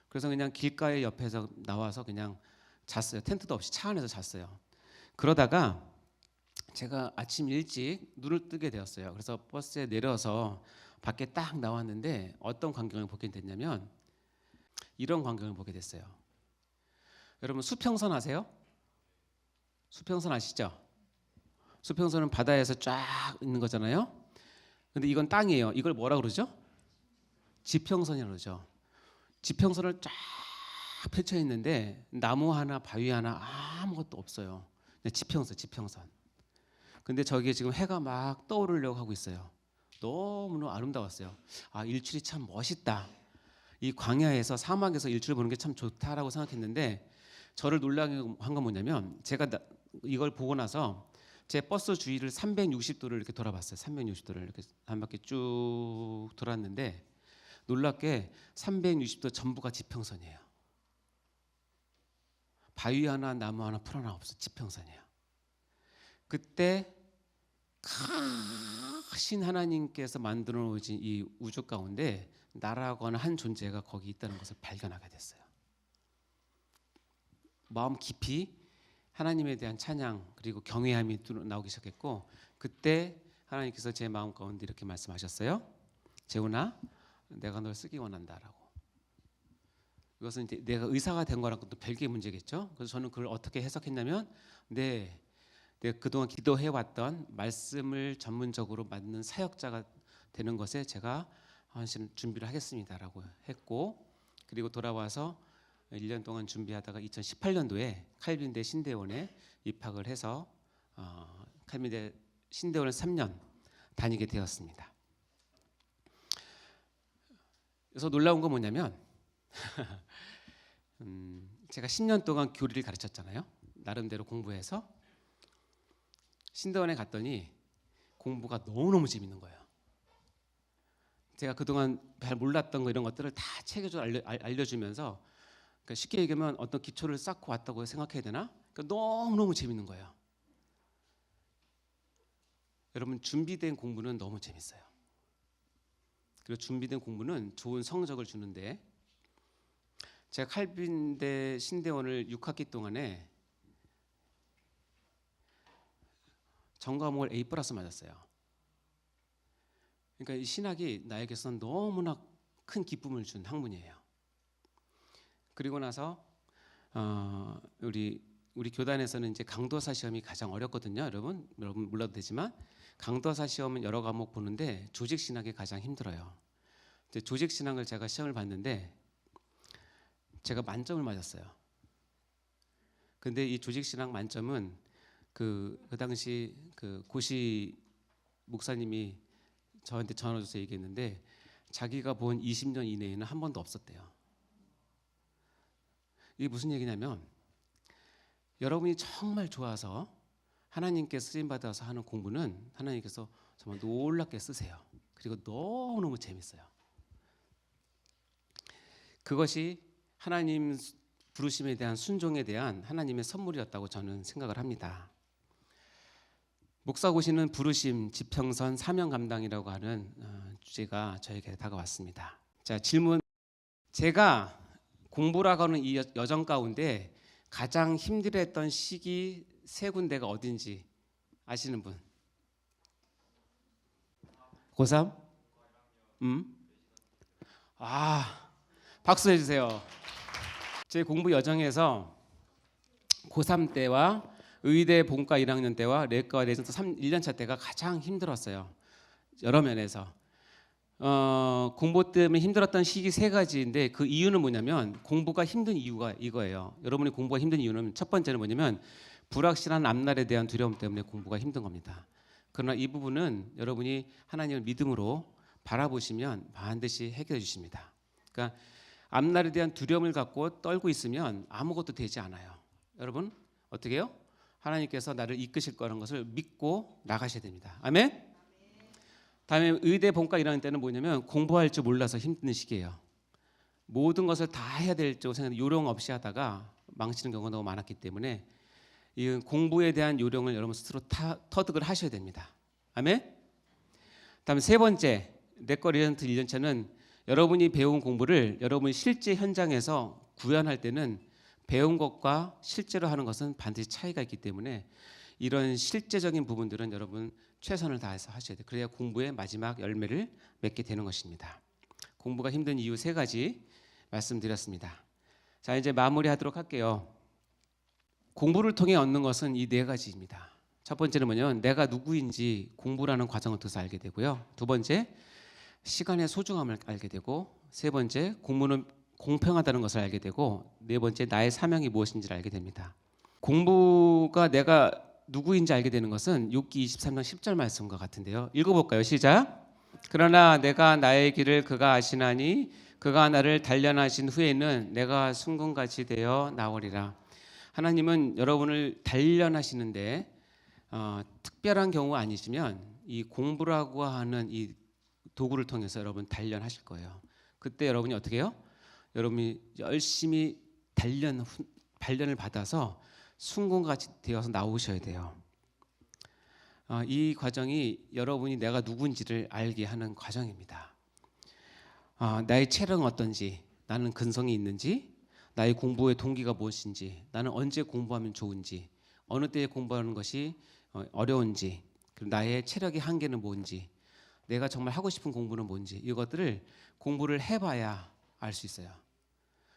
그래서 그냥 길가에 옆에서 나와서 그냥 잤어요. 텐트도 없이 차 안에서 잤어요. 그러다가 제가 아침 일찍 눈을 뜨게 되었어요. 그래서 버스에 내려서 밖에 딱 나왔는데 어떤 광경을 보게 됐냐면 이런 광경을 보게 됐어요. 여러분 수평선 아세요? 수평선 아시죠? 수평선은 바다에서 쫙 있는 거잖아요. 근데 이건 땅이에요. 이걸 뭐라 그러죠? 지평선이라고 그러죠. 지평선을 쫙 펼쳐 있는데 나무 하나 바위 하나 아무것도 없어요. 그냥 지평선. 근데 저기에 지금 해가 막 떠오르려고 하고 있어요. 너무너무 아름다웠어요. 일출이 참 멋있다. 이 광야에서 사막에서 일출을 보는 게 참 좋다라고 생각했는데 저를 놀라게 한 건 뭐냐면 제가 이걸 보고 나서 제 버스 주위를 360도를 이렇게 돌아봤어요. 360도를 이렇게 한 바퀴 쭉 돌았는데 놀랍게 360도 전부가 지평선이에요. 바위 하나 나무 하나 풀 하나 없어. 지평선이에요. 그때 크신 하나님께서 만들어 놓으신 이 우주 가운데 나라고 하는 한 존재가 거기 있다는 것을 발견하게 됐어요. 마음 깊이 하나님에 대한 찬양 그리고 경외함이 나오기 시작했고 그때 하나님께서 제 마음 가운데 이렇게 말씀하셨어요. 재훈아, 내가 널 쓰기 원한다라고. 이것은 이제 내가 의사가 된 거랑 또 별개의 문제겠죠. 그래서 저는 그걸 어떻게 해석했냐면 내가 그동안 기도해왔던 말씀을 전문적으로 맞는 사역자가 되는 것에 제가 준비를 하겠습니다라고 했고 그리고 돌아와서 1년 동안 준비하다가 2018년도에 칼빈대 신대원에 입학을 해서 칼빈대 신대원을 3년 다니게 되었습니다. 그래서 놀라운 건 뭐냐면 제가 10년 동안 교리를 가르쳤잖아요. 나름대로 공부해서 신대원에 갔더니 공부가 너무너무 재밌는 거예요. 제가 그동안 잘 몰랐던 거 이런 것들을 다 책에서 알려주면서 그러니까 쉽게 얘기하면 어떤 기초를 쌓고 왔다고 생각해야 되나? 그러니까 너무너무 재밌는 거예요. 여러분 준비된 공부는 너무 재밌어요. 그리고 준비된 공부는 좋은 성적을 주는데 제가 칼빈대 신대원을 6학기 동안에 전과목을 A+ 맞았어요. 그러니까 이 신학이 나에게선 너무나 큰 기쁨을 준 학문이에요. 그리고 나서 우리 교단에서는 이제 강도사 시험이 가장 어렵거든요. 여러분 몰라도 되지만 강도사 시험은 여러 과목 보는데 조직 신학이 가장 힘들어요. 이제 조직 신학을 제가 시험을 봤는데 제가 만점을 맞았어요. 근데 이 조직 신학 만점은 그 당시 그 고시 목사님이 저한테 전화 줘서 얘기했는데 자기가 본 20년 이내에는 한 번도 없었대요. 이게 무슨 얘기냐면 여러분이 정말 좋아서 하나님께 쓰임 받아서 하는 공부는 하나님께서 정말 놀랍게 쓰세요. 그리고 너무너무 재밌어요. 그것이 하나님 부르심에 대한 순종에 대한 하나님의 선물이었다고 저는 생각을 합니다. 목사고시는 부르심, 지평선, 사명 감당이라고 하는 주제가 저에게 다가왔습니다. 자, 질문. 제가 공부라고 하는 이 여정 가운데 가장 힘들었던 시기 세 군데가 어딘지 아시는 분? 고3? 박수 해주세요. 제 공부 여정에서 고3 때와 의대 본과 1학년 때와 내과 내신서 1년차 때가 가장 힘들었어요. 여러 면에서 공부 때문에 힘들었던 시기 세 가지인데 그 이유는 뭐냐면 공부가 힘든 이유가 이거예요. 여러분이 공부가 힘든 이유는 첫 번째는 뭐냐면 불확실한 앞날에 대한 두려움 때문에 공부가 힘든 겁니다. 그러나 이 부분은 여러분이 하나님을 믿음으로 바라보시면 반드시 해결해 주십니다. 그러니까 앞날에 대한 두려움을 갖고 떨고 있으면 아무것도 되지 않아요. 여러분 어떻게 해요? 하나님께서 나를 이끄실 거라는 것을 믿고 나가셔야 됩니다. 아멘. 다음에 의대 본과 일하는 때는 뭐냐면 공부할 줄 몰라서 힘든 시기예요. 모든 것을 다 해야 될 줄 생각 요령 없이 하다가 망치는 경우가 너무 많았기 때문에 이 공부에 대한 요령을 여러분 스스로 터득을 하셔야 됩니다. 아멘. 다음 세 번째 내거 리전트 1년차는 여러분이 배운 공부를 여러분이 실제 현장에서 구현할 때는 배운 것과 실제로 하는 것은 반드시 차이가 있기 때문에 이런 실제적인 부분들은 여러분 최선을 다해서 하셔야 돼요. 그래야 공부의 마지막 열매를 맺게 되는 것입니다. 공부가 힘든 이유 세 가지 말씀드렸습니다. 자, 이제 마무리하도록 할게요. 공부를 통해 얻는 것은 이 네 가지입니다. 첫 번째는 뭐냐면 내가 누구인지 공부라는 과정을 통해서 알게 되고요. 두 번째, 시간의 소중함을 알게 되고, 세 번째, 공부는 공평하다는 것을 알게 되고, 네 번째, 나의 사명이 무엇인지를 알게 됩니다. 공부가 내가 누구인지 알게 되는 것은 욥기 23장 10절 말씀과 같은데요. 읽어볼까요? 시작. 그러나 내가 나의 길을 그가 아시나니 그가 나를 단련하신 후에는 내가 순금같이 되어 나오리라. 하나님은 여러분을 단련하시는데 특별한 경우 아니시면 이 공부라고 하는 이 도구를 통해서 여러분 단련하실 거예요. 그때 여러분이 어떻게 해요? 여러분이 열심히 단련을 받아서 순금같이 되어서 나오셔야 돼요. 이 과정이 여러분이 내가 누군지를 알게 하는 과정입니다. 나의 체력은 어떤지, 나는 근성이 있는지, 나의 공부의 동기가 무엇인지, 나는 언제 공부하면 좋은지, 어느 때에 공부하는 것이 어려운지, 그리고 나의 체력의 한계는 뭔지, 내가 정말 하고 싶은 공부는 뭔지, 이것들을 공부를 해봐야 알 수 있어요.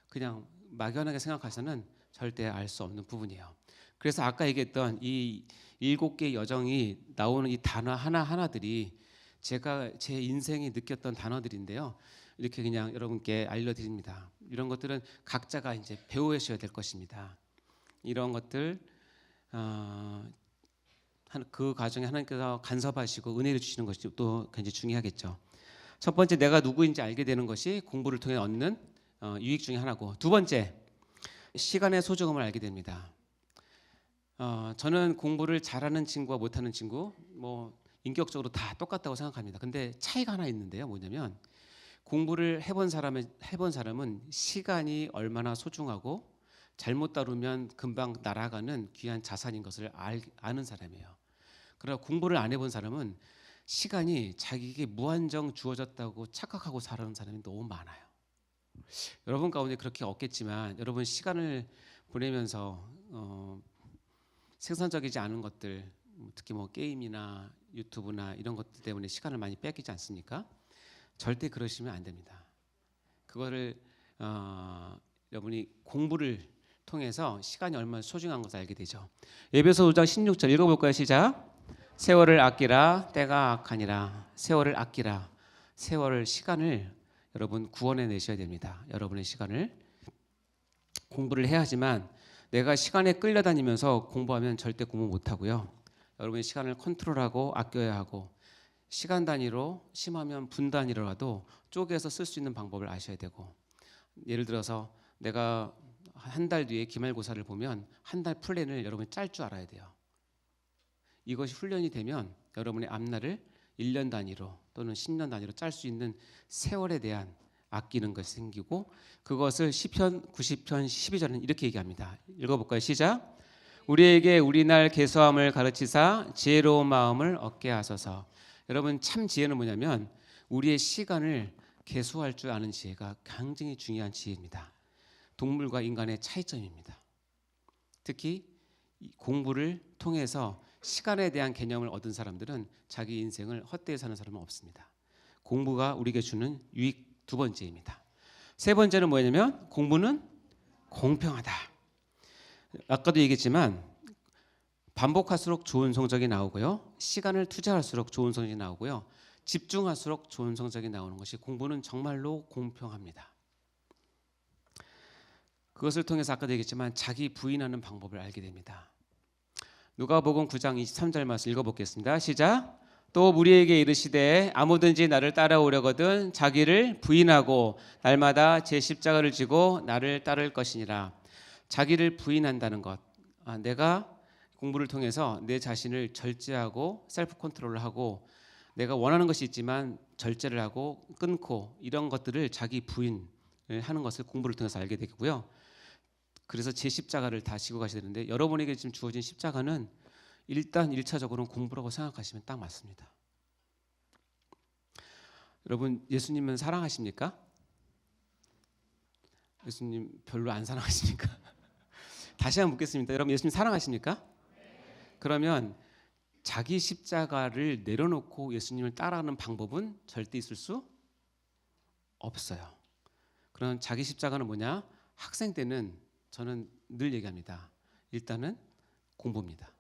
그냥 막연하게 생각해서는 절대 알 수 없는 부분이에요. 그래서 아까 얘기했던 이 7개의 여정이 나오는 이 단어 하나하나들이 제가 제 인생에 느꼈던 단어들인데요. 이렇게 그냥 여러분께 알려드립니다. 이런 것들은 각자가 이제 배우셔야 될 것입니다. 이런 것들 그 과정에 하나님께서 간섭하시고 은혜를 주시는 것이 또 굉장히 중요하겠죠. 첫 번째, 내가 누구인지 알게 되는 것이 공부를 통해 얻는 유익 중에 하나고, 두 번째, 시간의 소중함을 알게 됩니다. 저는 공부를 잘하는 친구와 못하는 친구 뭐 인격적으로 다 똑같다고 생각합니다. 근데 차이가 하나 있는데요. 뭐냐면 공부를 해본 사람은 시간이 얼마나 소중하고 잘못 다루면 금방 날아가는 귀한 자산인 것을 아는 사람이에요. 그러나 공부를 안 해본 사람은 시간이 자기에게 무한정 주어졌다고 착각하고 살아가는 사람이 너무 많아요. 여러분 가운데 그렇게 없겠지만 여러분 시간을 보내면서 생산적이지 않은 것들, 특히 뭐 게임이나 유튜브나 이런 것들 때문에 시간을 많이 뺏기지 않습니까? 절대 그러시면 안 됩니다. 그거를 여러분이 공부를 통해서 시간이 얼마나 소중한 것을 알게 되죠. 에베소 5장 16절 읽어볼까요? 시작. 세월을 아끼라 때가 악하니라. 세월을 아끼라. 세월을 시간을 여러분 구원해 내셔야 됩니다. 여러분의 시간을 공부를 해야 하지만 내가 시간에 끌려다니면서 공부하면 절대 공부 못하고요. 여러분의 시간을 컨트롤하고 아껴야 하고 시간 단위로 심하면 분 단위로라도 쪼개서 쓸 수 있는 방법을 아셔야 되고, 예를 들어서 내가 한 달 뒤에 기말고사를 보면 한 달 플랜을 여러분이 짤 줄 알아야 돼요. 이것이 훈련이 되면 여러분의 앞날을 1년 단위로 또는 10년 단위로 짤 수 있는 세월에 대한 아끼는 것이 생기고, 그것을 시편 90편 12절은 이렇게 얘기합니다. 읽어볼까요? 시작. 우리에게 우리날 계수함을 가르치사 지혜로운 마음을 얻게 하소서. 여러분 참 지혜는 뭐냐면 우리의 시간을 계수할 줄 아는 지혜가 굉장히 중요한 지혜입니다. 동물과 인간의 차이점입니다. 특히 공부를 통해서 시간에 대한 개념을 얻은 사람들은 자기 인생을 헛되이 사는 사람은 없습니다. 공부가 우리에게 주는 유익 두 번째입니다. 세 번째는 뭐냐면 공부는 공평하다. 아까도 얘기했지만 반복할수록 좋은 성적이 나오고요. 시간을 투자할수록 좋은 성적이 나오고요. 집중할수록 좋은 성적이 나오는 것이 공부는 정말로 공평합니다. 그것을 통해서 아까도 얘기했지만 자기 부인하는 방법을 알게 됩니다. 누가복음 9장 23절 말씀 읽어보겠습니다. 시작. 또 무리에게 이르시되 아무든지 나를 따라오려거든 자기를 부인하고 날마다 제 십자가를 지고 나를 따를 것이니라. 자기를 부인한다는 것. 내가 공부를 통해서 내 자신을 절제하고 셀프 컨트롤을 하고 내가 원하는 것이 있지만 절제를 하고 끊고 이런 것들을 자기 부인을 하는 것을 공부를 통해서 알게 되고요. 그래서 제 십자가를 다 지고 가셔야 되는데 여러분에게 지금 주어진 십자가는 일단 1차적으로는 공부라고 생각하시면 딱 맞습니다. 여러분 예수님은 사랑하십니까? 예수님 별로 안 사랑하십니까? 다시 한번 묻겠습니다. 여러분 예수님 사랑하십니까? 그러면 자기 십자가를 내려놓고 예수님을 따라하는 방법은 절대 있을 수 없어요. 그럼 자기 십자가는 뭐냐? 학생 때는 저는 늘 얘기합니다. 일단은 공부입니다.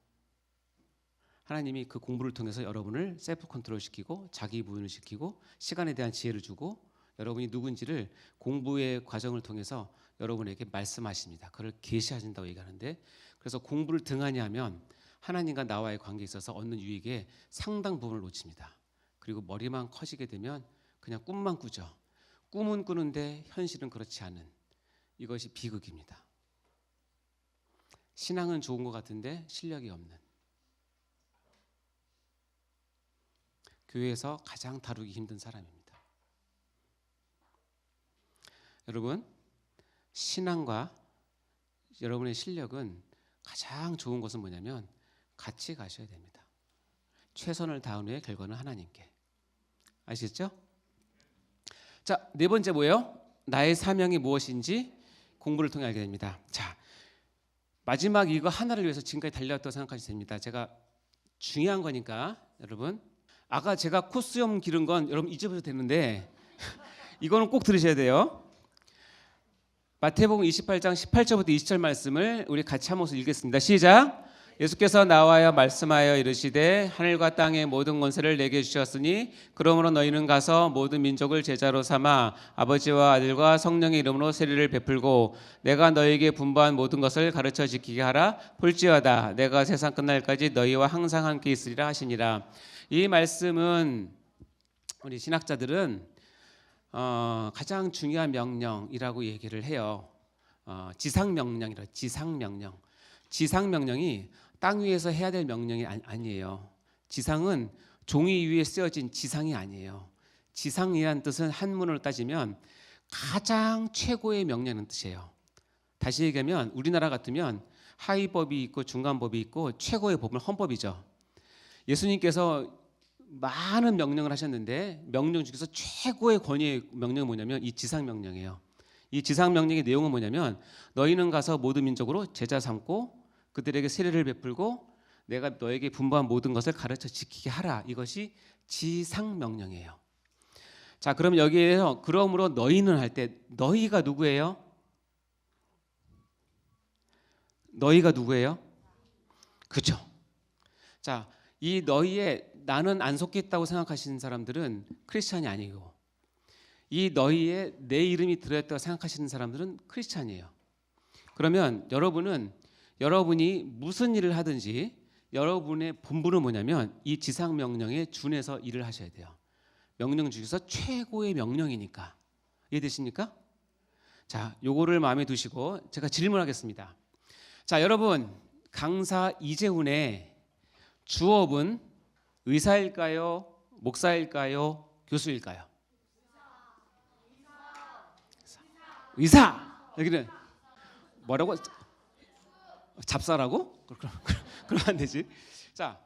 하나님이 그 공부를 통해서 여러분을 셀프 컨트롤 시키고 자기 부인을 시키고 시간에 대한 지혜를 주고 여러분이 누군지를 공부의 과정을 통해서 여러분에게 말씀하십니다. 그걸 계시하신다고 얘기하는데 그래서 공부를 등한히 하면 하나님과 나와의 관계에 있어서 얻는 유익의 상당 부분을 놓칩니다. 그리고 머리만 커지게 되면 그냥 꿈만 꾸죠. 꿈은 꾸는데 현실은 그렇지 않은 이것이 비극입니다. 신앙은 좋은 것 같은데 실력이 없는 교회에서 가장 다루기 힘든 사람입니다. 여러분 신앙과 여러분의 실력은 가장 좋은 것은 뭐냐면 같이 가셔야 됩니다. 최선을 다한 후에 결과는 하나님께. 아시겠죠? 자, 네 번째 뭐예요? 나의 사명이 무엇인지 공부를 통해 알게 됩니다. 자, 마지막 이거 하나를 위해서 지금까지 달려왔다고 생각하시면 됩니다. 제가 중요한 거니까 여러분 아까 제가 코스염 기른 건 여러분 잊어버려도 되는데 이거는 꼭 들으셔야 돼요. 마태복음 28장 18절부터 20절 말씀을 우리 같이 한번 읽겠습니다. 시작. 예수께서 나와여 말씀하여 이르시되 하늘과 땅의 모든 권세를 내게 주셨으니 그러므로 너희는 가서 모든 민족을 제자로 삼아 아버지와 아들과 성령의 이름으로 세례를 베풀고 내가 너희에게 분부한 모든 것을 가르쳐 지키게 하라. 볼지어다 내가 세상 끝날까지 너희와 항상 함께 있으리라 하시니라. 이 말씀은 우리 신학자들은 가장 중요한 명령이라고 얘기를 해요. 지상명령이라 지상명령. 지상명령이 땅 위에서 해야 될 명령이 아니에요. 지상은 종이 위에 쓰여진 지상이 아니에요. 지상이란 뜻은 한문으로 따지면 가장 최고의 명령이라는 뜻이에요. 다시 얘기하면 우리나라 같으면 하위법이 있고 중간법이 있고 최고의 법은 헌법이죠. 예수님께서 많은 명령을 하셨는데 명령 중에서 최고의 권위의 명령이 뭐냐면 이 지상명령이에요. 이 지상명령의 내용은 뭐냐면 너희는 가서 모든 민족으로 제자 삼고 그들에게 세례를 베풀고 내가 너에게 분부한 모든 것을 가르쳐 지키게 하라. 이것이 지상명령이에요. 자, 그럼 여기에서 그러므로 너희는 할 때 너희가 누구예요? 너희가 누구예요? 그렇죠. 자, 이 너희에 나는 안 속겠다고 생각하시는 사람들은 크리스찬이 아니고 이 너희에 내 이름이 들어있다고 생각하시는 사람들은 크리스찬이에요. 그러면 여러분이 무슨 일을 하든지 여러분의 본분은 뭐냐면 이 지상명령에 준해서 일을 하셔야 돼요. 명령 중에서 최고의 명령이니까. 이해되십니까? 자, 요거를 마음에 두시고 제가 질문하겠습니다. 자, 여러분 강사 이재훈의 주업은 의사일까요? 목사일까요? 교수일까요? 의사. 여기는 뭐라고? 잡사라고? 그러면 안 되지. 자,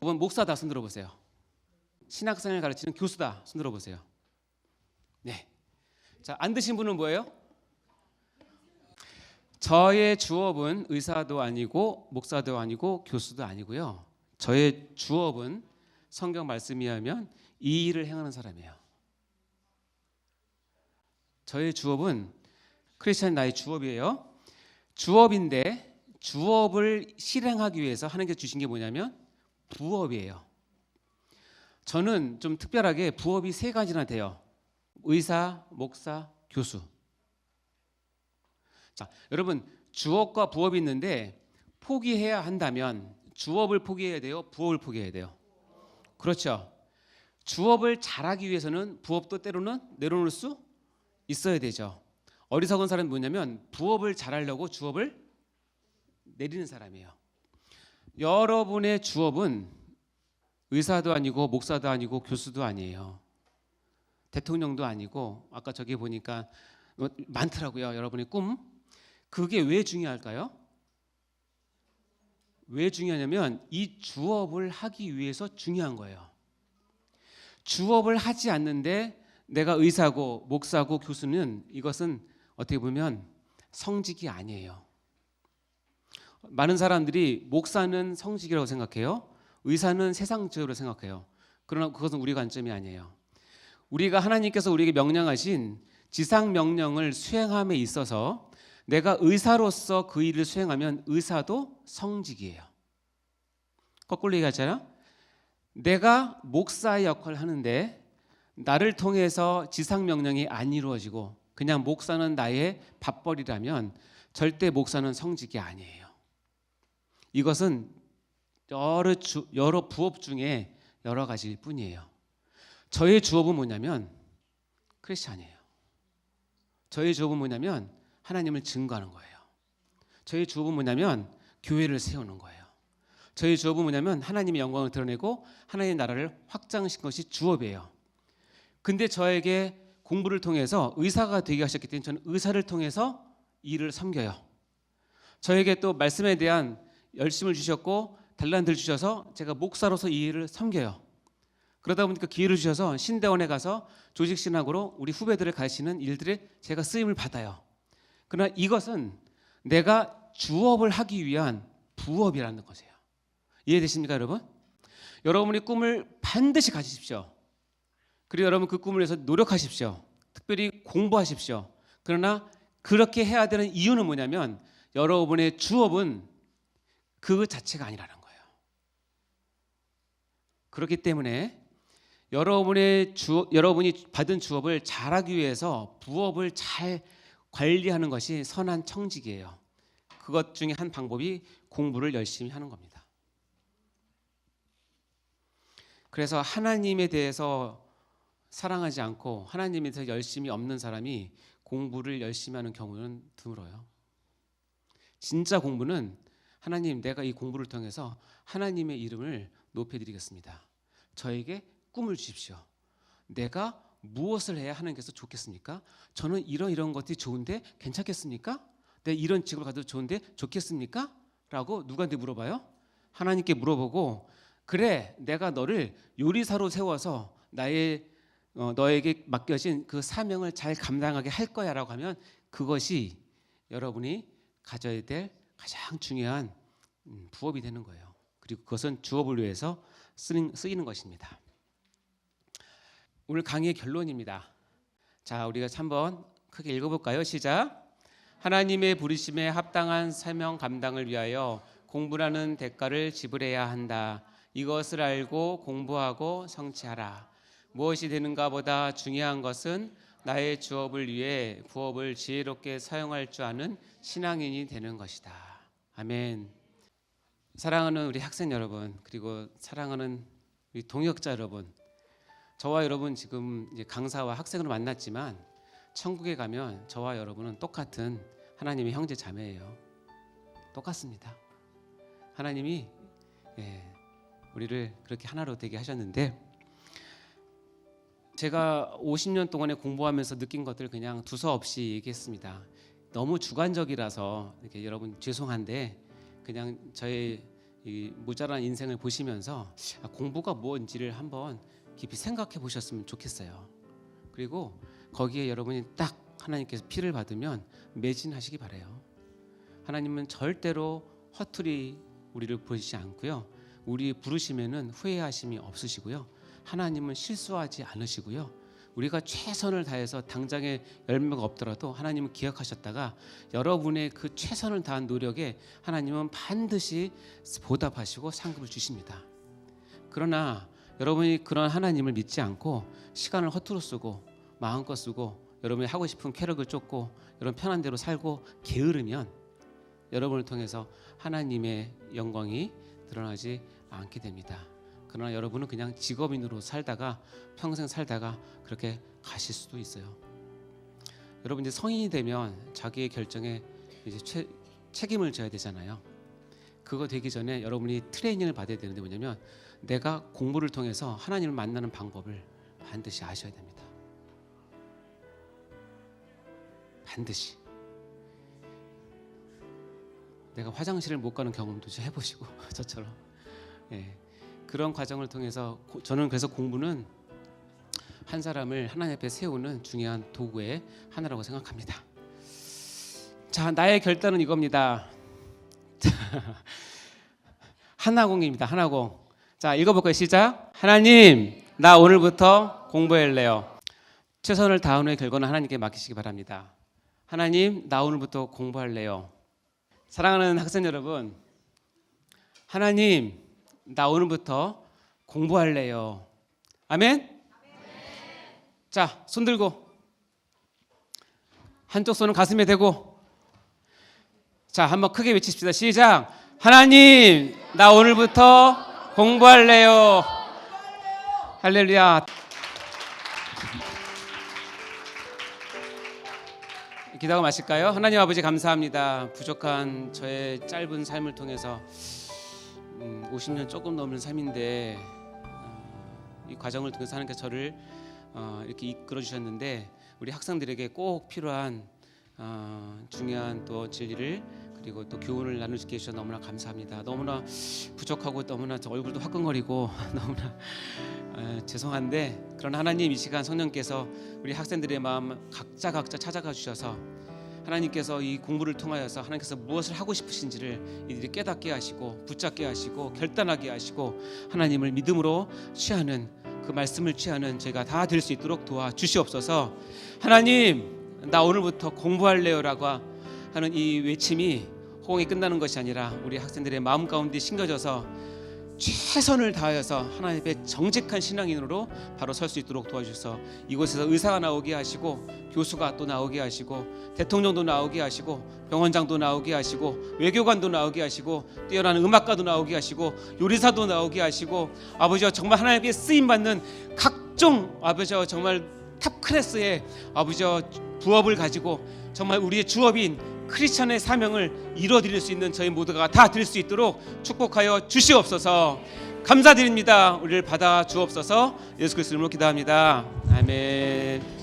이번 목사다 손 들어보세요. 신학생을 가르치는 교수다 손 들어보세요. 네. 자, 안 드신 분은 뭐예요? 저의 주업은 의사도 아니고 목사도 아니고 교수도 아니고요. 저의 주업은 성경 말씀에 의하면 이 일을 행하는 사람이에요. 저의 주업은 크리스찬 나의 주업이에요. 주업인데 주업을 실행하기 위해서 하나님께서 주신 게 뭐냐면 부업이에요. 저는 좀 특별하게 부업이 세 가지나 돼요. 의사, 목사, 교수. 자, 여러분 주업과 부업이 있는데 포기해야 한다면 주업을 포기해야 돼요? 부업을 포기해야 돼요? 그렇죠. 주업을 잘하기 위해서는 부업도 때로는 내려놓을 수 있어야 되죠. 어리석은 사람은 뭐냐면 부업을 잘하려고 주업을 내리는 사람이에요. 여러분의 주업은 의사도 아니고 목사도 아니고 교수도 아니에요. 대통령도 아니고 아까 저기 보니까 많더라고요. 여러분의 꿈. 그게 왜 중요할까요? 왜 중요하냐면 이 주업을 하기 위해서 중요한 거예요. 주업을 하지 않는데 내가 의사고 목사고 교수는 이것은 어떻게 보면 성직이 아니에요. 많은 사람들이 목사는 성직이라고 생각해요. 의사는 세상적으로 생각해요. 그러나 그것은 우리 관점이 아니에요. 우리가 하나님께서 우리에게 명령하신 지상 명령을 수행함에 있어서 내가 의사로서 그 일을 수행하면 의사도 성직이에요. 거꾸로 얘기하잖아요. 내가 목사의 역할을 하는데 나를 통해서 지상 명령이 안 이루어지고 그냥 목사는 나의 밥벌이라면 절대 목사는 성직이 아니에요. 이것은 여러 부업 중에 여러 가지일 뿐이에요. 저의 주업은 뭐냐면 크리스찬이에요. 저의 주업은 뭐냐면 하나님을 증거하는 거예요. 저의 주업은 뭐냐면 교회를 세우는 거예요. 저희 주업은 뭐냐면 하나님의 영광을 드러내고 하나님의 나라를 확장시킨 것이 주업이에요. 근데 저에게 공부를 통해서 의사가 되게 하셨기 때문에 저는 의사를 통해서 일을 섬겨요. 저에게 또 말씀에 대한 열심을 주셨고 달란트를 주셔서 제가 목사로서 이 일을 섬겨요. 그러다 보니까 기회를 주셔서 신대원에 가서 조직신학으로 우리 후배들을 가르치는 일들에 제가 쓰임을 받아요. 그러나 이것은 내가 주업을 하기 위한 부업이라는 것이에요. 이해되십니까, 여러분? 여러분이 꿈을 반드시 가지십시오. 그리고 여러분 그 꿈을 위해서 노력하십시오. 특별히 공부하십시오. 그러나 그렇게 해야 되는 이유는 뭐냐면 여러분의 주업은 그 자체가 아니라는 거예요. 그렇기 때문에 여러분이 받은 주업을 잘하기 위해서 부업을 잘 관리하는 것이 선한 청직이에요. 그것 중에 한 방법이 공부를 열심히 하는 겁니다. 그래서 하나님에 대해서 사랑하지 않고 하나님에 대해서 열심히 없는 사람이 공부를 열심히 하는 경우는 드물어요. 진짜 공부는 하나님, 내가 이 공부를 통해서 하나님의 이름을 높여드리겠습니다. 저에게 꿈을 주십시오. 내가 무엇을 해야 하나님께서 좋겠습니까? 저는 이런 것들이 좋은데 괜찮겠습니까? 내가 이런 직업을 가도 좋은데 좋겠습니까? 라고 누구한테 물어봐요? 하나님께 물어보고, 그래, 내가 너를 요리사로 세워서 너에게 맡겨진 그 사명을 잘 감당하게 할 거야 라고 하면 그것이 여러분이 가져야 될 가장 중요한 부업이 되는 거예요. 그리고 그것은 주업을 위해서 쓰이는 것입니다. 오늘 강의의 결론입니다. 자, 우리가 한번 크게 읽어볼까요? 시작. 하나님의 부르심에 합당한 사명 감당을 위하여 공부라는 대가를 지불해야 한다. 이것을 알고 공부하고 성취하라. 무엇이 되는가 보다 중요한 것은 나의 주업을 위해 부업을 지혜롭게 사용할 줄 아는 신앙인이 되는 것이다. 아멘. 사랑하는 우리 학생 여러분, 그리고 사랑하는 우리 동역자 여러분, 저와 여러분 지금 이제 강사와 학생으로 만났지만 천국에 가면 저와 여러분은 똑같은 하나님의 형제 자매예요. 똑같습니다. 하나님이 우리를 그렇게 하나로 되게 하셨는데, 제가 50년 동안에 공부하면서 느낀 것들 그냥 두서없이 얘기했습니다. 너무 주관적이라서 이렇게 여러분 죄송한데 그냥 저의 이 모자란 인생을 보시면서 공부가 뭔지를 한번 깊이 생각해 보셨으면 좋겠어요. 그리고 거기에 여러분이 딱 하나님께서 피를 받으면 매진하시기 바라요. 하나님은 절대로 허투리 우리를 보시지 않고요. 우리 부르시면은 후회하심이 없으시고요. 하나님은 실수하지 않으시고요. 우리가 최선을 다해서 당장에 열매가 없더라도 하나님은 기억하셨다가 여러분의 그 최선을 다한 노력에 하나님은 반드시 보답하시고 상급을 주십니다. 그러나 여러분이 그런 하나님을 믿지 않고 시간을 허투루 쓰고 마음껏 쓰고 여러분이 하고 싶은 쾌락을 쫓고 여러분 편한 대로 살고 게으르면 여러분을 통해서 하나님의 영광이 드러나지 않게 됩니다. 그러나 여러분은 그냥 직업인으로 살다가 평생 살다가 그렇게 가실 수도 있어요. 여러분 이제 성인이 되면 자기의 결정에 이제 책임을 져야 되잖아요. 그거 되기 전에 여러분이 트레이닝을 받아야 되는데 뭐냐면 내가 공부를 통해서 하나님을 만나는 방법을 반드시 아셔야 됩니다. 반드시. 내가 화장실을 못 가는 경험도 좀 해보시고 저처럼 그런 과정을 통해서 저는 그래서 공부는 한 사람을 하나님 앞에 세우는 중요한 도구의 하나라고 생각합니다. 자, 나의 결단은 이겁니다. 하나공입니다. 하나공. 자, 읽어볼까요? 시작. 하나님, 나 오늘부터 공부할래요. 최선을 다한 후의 결과는 하나님께 맡기시기 바랍니다. 하나님, 나 오늘부터 공부할래요. 사랑하는 학생 여러분, 하나님, 나 오늘부터 공부할래요. 아멘? 자, 손 들고 한쪽 손은 가슴에 대고 자, 한번 크게 외칩시다. 시작. 하나님, 나 오늘부터 공부할래요. 할렐루야. 기도하고 마실까요? 하나님 아버지 감사합니다. 부족한 저의 짧은 삶을 통해서 50년 조금 넘는 삶인데 이 과정을 통해서 하나님께서 저를 이렇게 이끌어 주셨는데 우리 학생들에게 꼭 필요한 중요한 또 진리를 그리고 또 교훈을 나눌 수 있게 해주셔서 너무나 감사합니다. 너무나 부족하고 너무나 저 얼굴도 화끈거리고 너무나 죄송한데 그러나 하나님 이 시간 성령께서 우리 학생들의 마음 각자 찾아가 주셔서 하나님께서 이 공부를 통하여서 하나님께서 무엇을 하고 싶으신지를 이들이 깨닫게 하시고 붙잡게 하시고 결단하게 하시고 하나님을 믿음으로 취하는 그 말씀을 취하는 저희가 다 될 수 있도록 도와주시옵소서. 하나님, 나 오늘부터 공부할래요라고 하는 이 외침이 호응이 끝나는 것이 아니라 우리 학생들의 마음 가운데 심겨져서 최선을 다하여서 하나님 앞에 정직한 신앙인으로 바로 설 수 있도록 도와주셔서 이곳에서 의사가 나오게 하시고 교수가 또 나오게 하시고 대통령도 나오게 하시고 병원장도 나오게 하시고 외교관도 나오게 하시고 뛰어난 음악가도 나오게 하시고 요리사도 나오게 하시고 아버지와 정말 하나님께 쓰임받는 각종 아버지와 정말 탑 클래스의 아버지와 부업을 가지고 정말 우리의 주업인 크리스찬의 사명을 이루어드릴 수 있는 저희 모두가 다 될 수 있도록 축복하여 주시옵소서. 감사드립니다. 우리를 받아 주옵소서. 예수 그리스도 이름으로 기도합니다. 아멘.